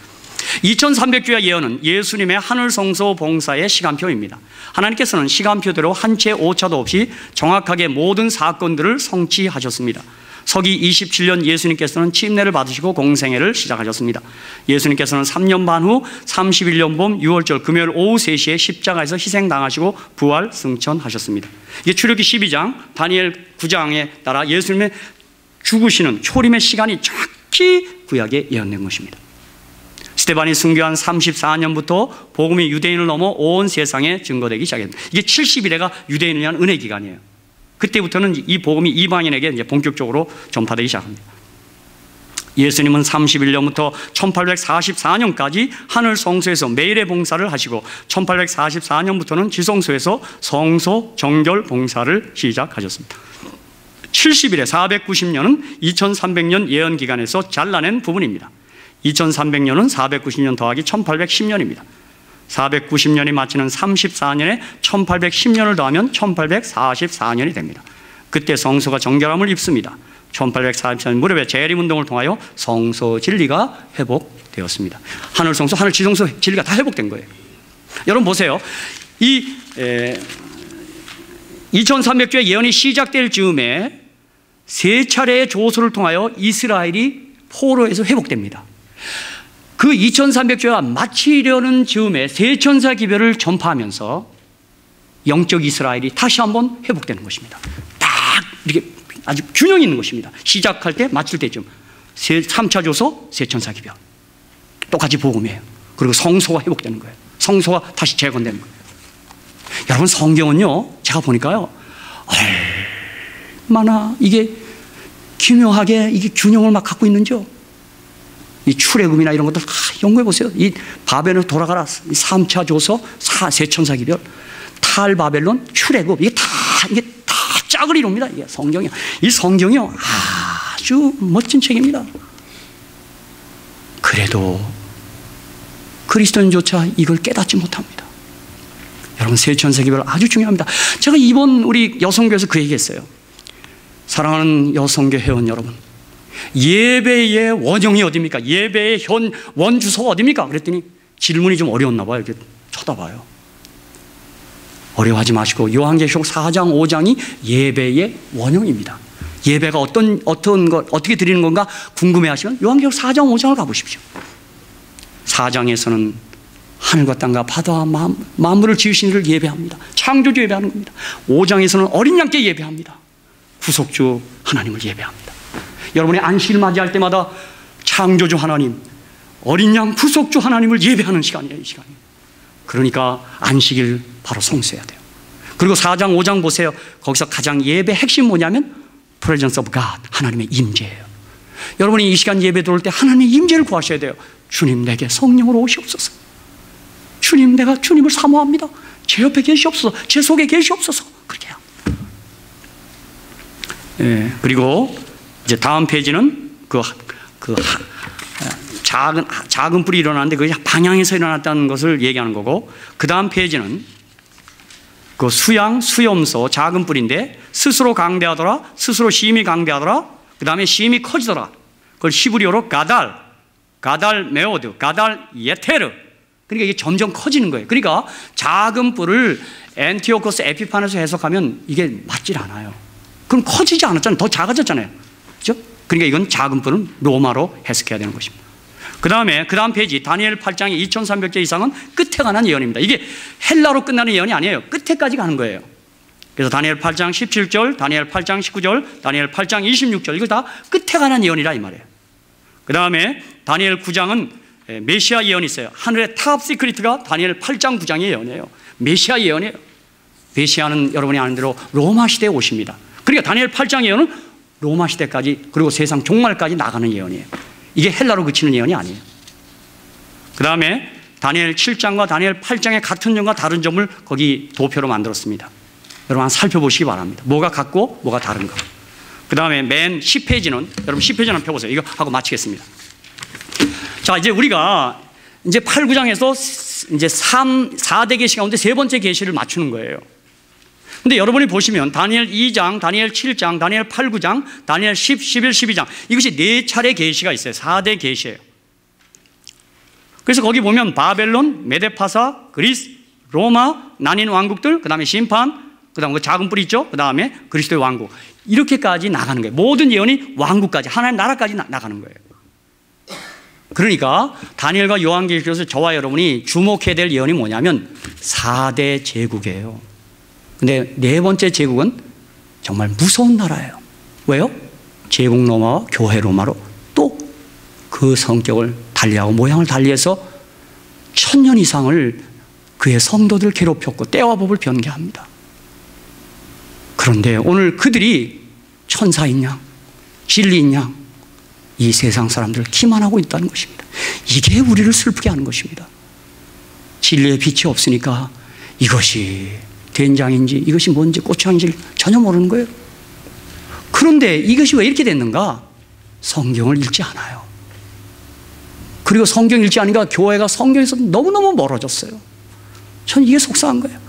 A: 2300주의 예언은 예수님의 하늘 성소 봉사의 시간표입니다. 하나님께서는 시간표대로 한 채 오차도 없이 정확하게 모든 사건들을 성취하셨습니다. 서기 27년 예수님께서는 침례를 받으시고 공생애를 시작하셨습니다. 예수님께서는 3년 반 후 31년 봄 6월절 금요일 오후 3시에 십자가에서 희생당하시고 부활 승천하셨습니다. 이게 출애굽기 12장 다니엘 9장에 따라 예수님의 죽으시는 초림의 시간이 정확히 구약에 예언된 것입니다. 스데반이 순교한 34년부터 복음이 유대인을 넘어 온 세상에 증거되기 시작했습니다. 이게 70일에가 유대인을 위한 은혜 기간이에요. 그때부터는 이 복음이 이방인에게 이제 본격적으로 전파되기 시작합니다. 예수님은 31년부터 1844년까지 하늘 성소에서 매일의 봉사를 하시고 1844년부터는 지성소에서 성소 정결 봉사를 시작하셨습니다. 70일에 490년은 2300년 예언 기간에서 잘라낸 부분입니다. 2300년은 490년 더하기 1810년입니다. 490년이 마치는 34년에 1810년을 더하면 1844년이 됩니다. 그때 성소가 정결함을 입습니다. 1844년 무렵에 재림운동을 통하여 성소 진리가 회복되었습니다. 하늘 성소, 하늘 지성소 진리가 다 회복된 거예요. 여러분 보세요. 이 2300주의 예언이 시작될 즈음에 세 차례의 조소를 통하여 이스라엘이 포로에서 회복됩니다. 그 2300주가 마치려는 즈음에 세 천사 기별을 전파하면서 영적 이스라엘이 다시 한번 회복되는 것입니다. 딱 이렇게 아주 균형이 있는 것입니다. 시작할 때 마칠 때쯤 3차 조소, 세 천사 기별 똑같이 복음이에요. 그리고 성소가 회복되는 거예요. 성소가 다시 재건되는 거예요. 여러분 성경은요 제가 보니까요 얼마나 이게 기묘하게 이게 균형을 막 갖고 있는지요. 이 출애굽이나 이런 것들 연구해 보세요. 이 바벨론 돌아가라 3차 조서 세천사 기별 탈바벨론 출애굽 이게 다 짝을 이룹니다. 이게 성경이요. 이 성경이요 아주 멋진 책입니다. 그래도 그리스도인조차 이걸 깨닫지 못합니다. 여러분 세천사 기별 아주 중요합니다. 제가 이번 우리 여성교에서 그 얘기했어요. 사랑하는 여성교 회원 여러분, 예배의 원형이 어디입니까? 예배의 원주소가 어디입니까? 그랬더니 질문이 좀 어려웠나 봐요. 이렇게 쳐다봐요. 어려워하지 마시고 요한계시록 4장 5장이 예배의 원형입니다. 예배가 어떤 것 어떻게 드리는 건가 궁금해하시면 요한계시록 4장 5장을 가보십시오. 4장에서는 하늘과 땅과 바다와 만물을 지으신 이를 예배합니다. 창조주 예배하는 겁니다. 5장에서는 어린 양께 예배합니다. 구속주 하나님을 예배합니다. 여러분이 안식일 맞이할 때마다 창조주 하나님, 어린 양 구속주 하나님을 예배하는 시간이에요. 이 시간이. 그러니까 안식일 바로 성수해야 돼요. 그리고 4장 5장 보세요. 거기서 가장 예배 핵심 뭐냐면 Presence of God, 하나님의 임재예요. 여러분이 이 시간 예배 들어올 때 하나님의 임재를 구하셔야 돼요. 주님 내게 성령으로 오시옵소서. 주님 내가 주님을 사모합니다. 제 옆에 계시옵소서. 제 속에 계시옵소서. 그렇게 해요. 예, 그리고 이제 다음 페이지는 작은 뿔이 일어나는데 그 방향에서 일어났다는 것을 얘기하는 거고, 그 다음 페이지는 그 수염소 작은 뿔인데 스스로 강대하더라, 스스로 심히 강대하더라, 그 다음에 심히 커지더라. 그걸 히브리어로 가달 메오드, 가달 예테르. 그러니까 이게 점점 커지는 거예요. 그러니까 작은 뿔을 엔티오코스 에피판에서 해석하면 이게 맞질 않아요. 그럼 커지지 않았잖아요. 더 작아졌잖아요. 그렇죠? 그러니까 이건 작은 뿔은 로마로 해석해야 되는 것입니다. 그 다음 페이지 다니엘 8장의 2300제 이상은 끝에 관한 예언입니다. 이게 헬라로 끝나는 예언이 아니에요. 끝에까지 가는 거예요. 그래서 다니엘 8장 17절, 다니엘 8장 19절, 다니엘 8장 26절 이거 다 끝에 관한 예언이라 이 말이에요. 그 다음에 다니엘 9장은 메시아 예언이 있어요. 하늘의 탑 시크릿가 다니엘 8장 9장의 예언이에요. 메시아 예언이에요. 메시아는 여러분이 아는 대로 로마 시대에 오십니다. 그러니까 다니엘 8장 예언은 로마 시대까지 그리고 세상 종말까지 나가는 예언이에요. 이게 헬라로 그치는 예언이 아니에요. 그 다음에 다니엘 7장과 다니엘 8장의 같은 점과 다른 점을 거기 도표로 만들었습니다. 여러분 한번 살펴보시기 바랍니다. 뭐가 같고 뭐가 다른가. 그 다음에 맨 10페이지는, 여러분 10페이지 한번 펴보세요. 이거 하고 마치겠습니다. 자, 이제 우리가 이제 8, 9장에서 이제 4대 계시 가운데 세 번째 계시를 맞추는 거예요. 근데 여러분이 보시면 다니엘 2장, 다니엘 7장, 다니엘 8, 9장, 다니엘 10, 11, 12장, 이것이 4차례 계시가 있어요. 4대 계시예요. 그래서 거기 보면 바벨론, 메데파사, 그리스, 로마, 나뉜 왕국들, 그 다음에 심판, 그 다음에 그 작은 뿔이 있죠. 그 다음에 그리스도의 왕국. 이렇게까지 나가는 거예요. 모든 예언이 왕국까지, 하나님 나라까지 나가는 거예요. 그러니까 다니엘과 요한계시록에서 저와 여러분이 주목해야 될 예언이 뭐냐면 4대 제국이에요. 근데 네 번째 제국은 정말 무서운 나라예요. 왜요? 제국 로마와 교회 로마로 또 그 성격을 달리하고 모양을 달리해서 1000년 이상을 그의 성도들을 괴롭혔고 때와 법을 변개합니다. 그런데 오늘 그들이 천사인 양, 진리인 양, 이 세상 사람들을 기만하고 있다는 것입니다. 이게 우리를 슬프게 하는 것입니다. 진리의 빛이 없으니까 이것이 된장인지 이것이 뭔지 고추장인지 전혀 모르는 거예요. 그런데 이것이 왜 이렇게 됐는가? 성경을 읽지 않아요. 그리고 성경 읽지 않으니까 교회가 성경에서 너무너무 멀어졌어요. 저는 이게 속상한 거예요.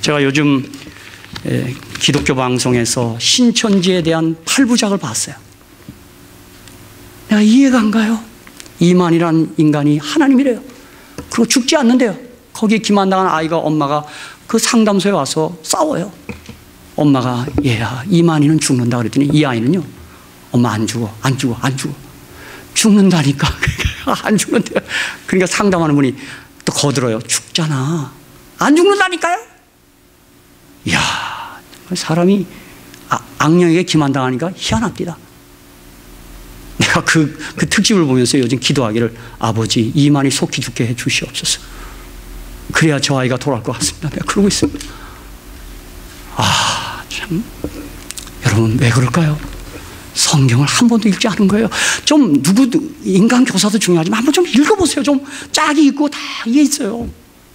A: 제가 요즘 기독교 방송에서 신천지에 대한 8부작을 봤어요. 내가 이해가 안 가요. 이만이라는 인간이 하나님이래요. 그리고 죽지 않는데요. 거기에 기만당한 아이가 엄마가 그 상담소에 와서 싸워요. 엄마가 얘야 이만희는 죽는다 그랬더니 이 아이는요, 엄마 안 죽어, 안 죽어, 안 죽어. 죽는다니까. 안 죽는데요. 그러니까 상담하는 분이 또 거들어요. 죽잖아. 안 죽는다니까요. 이야, 사람이 악령에게 기만당하니까 희한합니다. 내가 그 특집을 보면서 요즘 기도하기를, 아버지 이만희 속히 죽게 해 주시옵소서. 그래야 저 아이가 돌아올 것 같습니다. 내가 그러고 있습니다. 참, 여러분 왜 그럴까요? 성경을 한 번도 읽지 않은 거예요. 좀 인간 교사도 중요하지만 한번 좀 읽어보세요. 좀 짝이 있고 다 이게 있어요.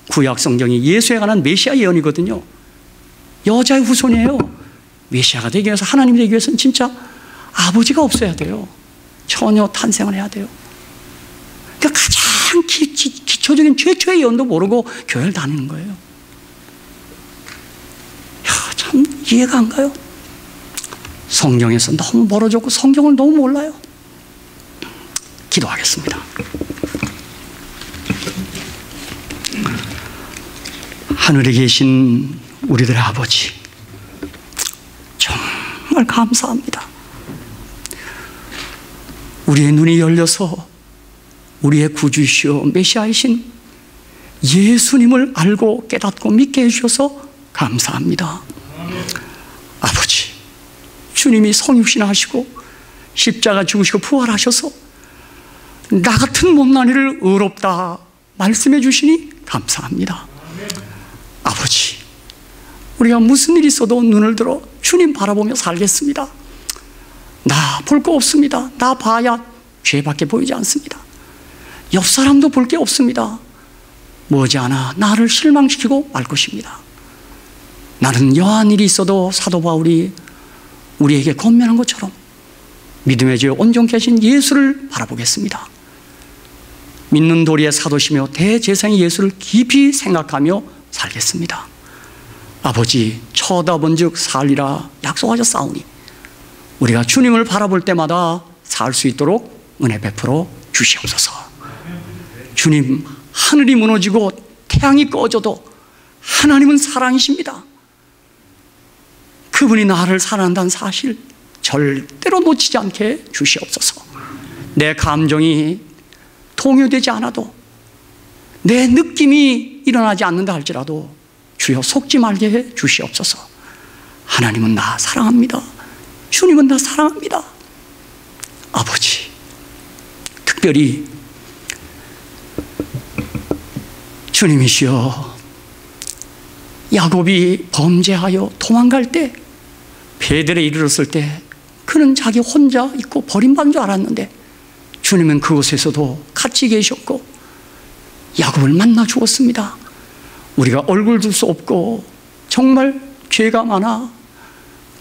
A: 구약 성경이 예수에 관한 메시아 예언이거든요. 여자의 후손이에요. 메시아가 되기 위해서, 하나님이 되기 위해서는 진짜 아버지가 없어야 돼요. 처녀 탄생을 해야 돼요. 그러니까 가장 기초적인 최초의 예언도 모르고 교회를 다니는 거예요. 참 이해가 안 가요. 성경에서 너무 멀어졌고 성경을 너무 몰라요. 기도하겠습니다. 하늘에 계신 우리들의 아버지, 정말 감사합니다. 우리의 눈이 열려서 우리의 구주이시오 메시아이신 예수님을 알고 깨닫고 믿게 해주셔서 감사합니다. 아버지, 주님이 성육신하시고 십자가 죽으시고 부활하셔서 나 같은 못난이를 의롭다 말씀해 주시니 감사합니다. 아버지, 우리가 무슨 일이 있어도 눈을 들어 주님 바라보며 살겠습니다. 나 볼 거 없습니다. 나 봐야 죄밖에 보이지 않습니다. 옆 사람도 볼 게 없습니다. 머지않아 나를 실망시키고 말 것입니다. 나는 여한 일이 있어도 사도 바울이 우리에게 권면한 것처럼 믿음의 주 온전케 하신 예수를 바라보겠습니다. 믿는 도리의 사도시며 대제사장의 예수를 깊이 생각하며 살겠습니다. 아버지, 쳐다본 즉 살리라 약속하셨사오니 우리가 주님을 바라볼 때마다 살 수 있도록 은혜 베풀어 주시옵소서. 주님, 하늘이 무너지고 태양이 꺼져도 하나님은 사랑이십니다. 그분이 나를 사랑한다는 사실 절대로 놓치지 않게 주시옵소서. 내 감정이 동요되지 않아도, 내 느낌이 일어나지 않는다 할지라도 주여 속지 말게 해 주시옵소서. 하나님은 나 사랑합니다. 주님은 나 사랑합니다. 아버지, 특별히 주님이시여, 야곱이 범죄하여 도망갈 때, 베델에 이르렀을 때 그는 자기 혼자 있고 버림받은 줄 알았는데 주님은 그곳에서도 같이 계셨고 야곱을 만나 주었습니다. 우리가 얼굴 둘 수 없고 정말 죄가 많아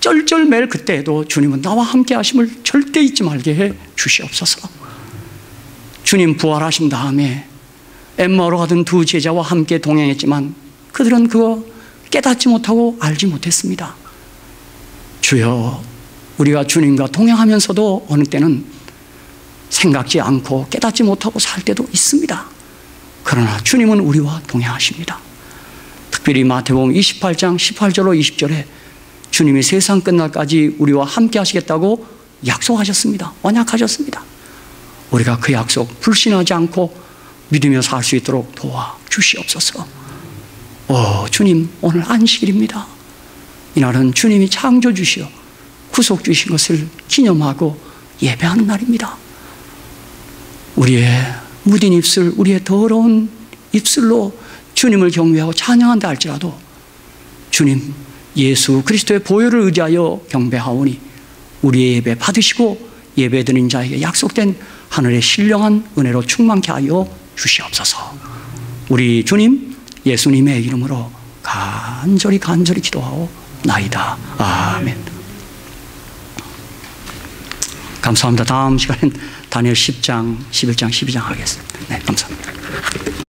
A: 쩔쩔매일 그때에도 주님은 나와 함께 하심을 절대 잊지 말게 해 주시옵소서. 주님 부활하신 다음에 엠마오로 가던 두 제자와 함께 동행했지만 그들은 그거 깨닫지 못하고 알지 못했습니다. 주여, 우리가 주님과 동행하면서도 어느 때는 생각지 않고 깨닫지 못하고 살 때도 있습니다. 그러나 주님은 우리와 동행하십니다. 특별히 마태복음 28장 18절로 20절에 주님이 세상 끝날까지 우리와 함께 하시겠다고 약속하셨습니다. 언약하셨습니다. 우리가 그 약속 불신하지 않고 믿으며 살 수 있도록 도와주시옵소서. 주님, 오늘 안식일입니다. 이날은 주님이 창조주시오 구속주신 것을 기념하고 예배하는 날입니다. 우리의 무딘 입술, 우리의 더러운 입술로 주님을 경배하고 찬양한다 할지라도 주님 예수 그리스도의 보혈을 의지하여 경배하오니 우리의 예배 받으시고 예배드린 자에게 약속된 하늘의 신령한 은혜로 충만케 하여 주시옵소서. 우리 주님 예수님의 이름으로 간절히 기도하오 나이다. 아멘. 감사합니다. 다음 시간엔 다니엘 10장, 11장, 12장 하겠습니다. 네, 감사합니다.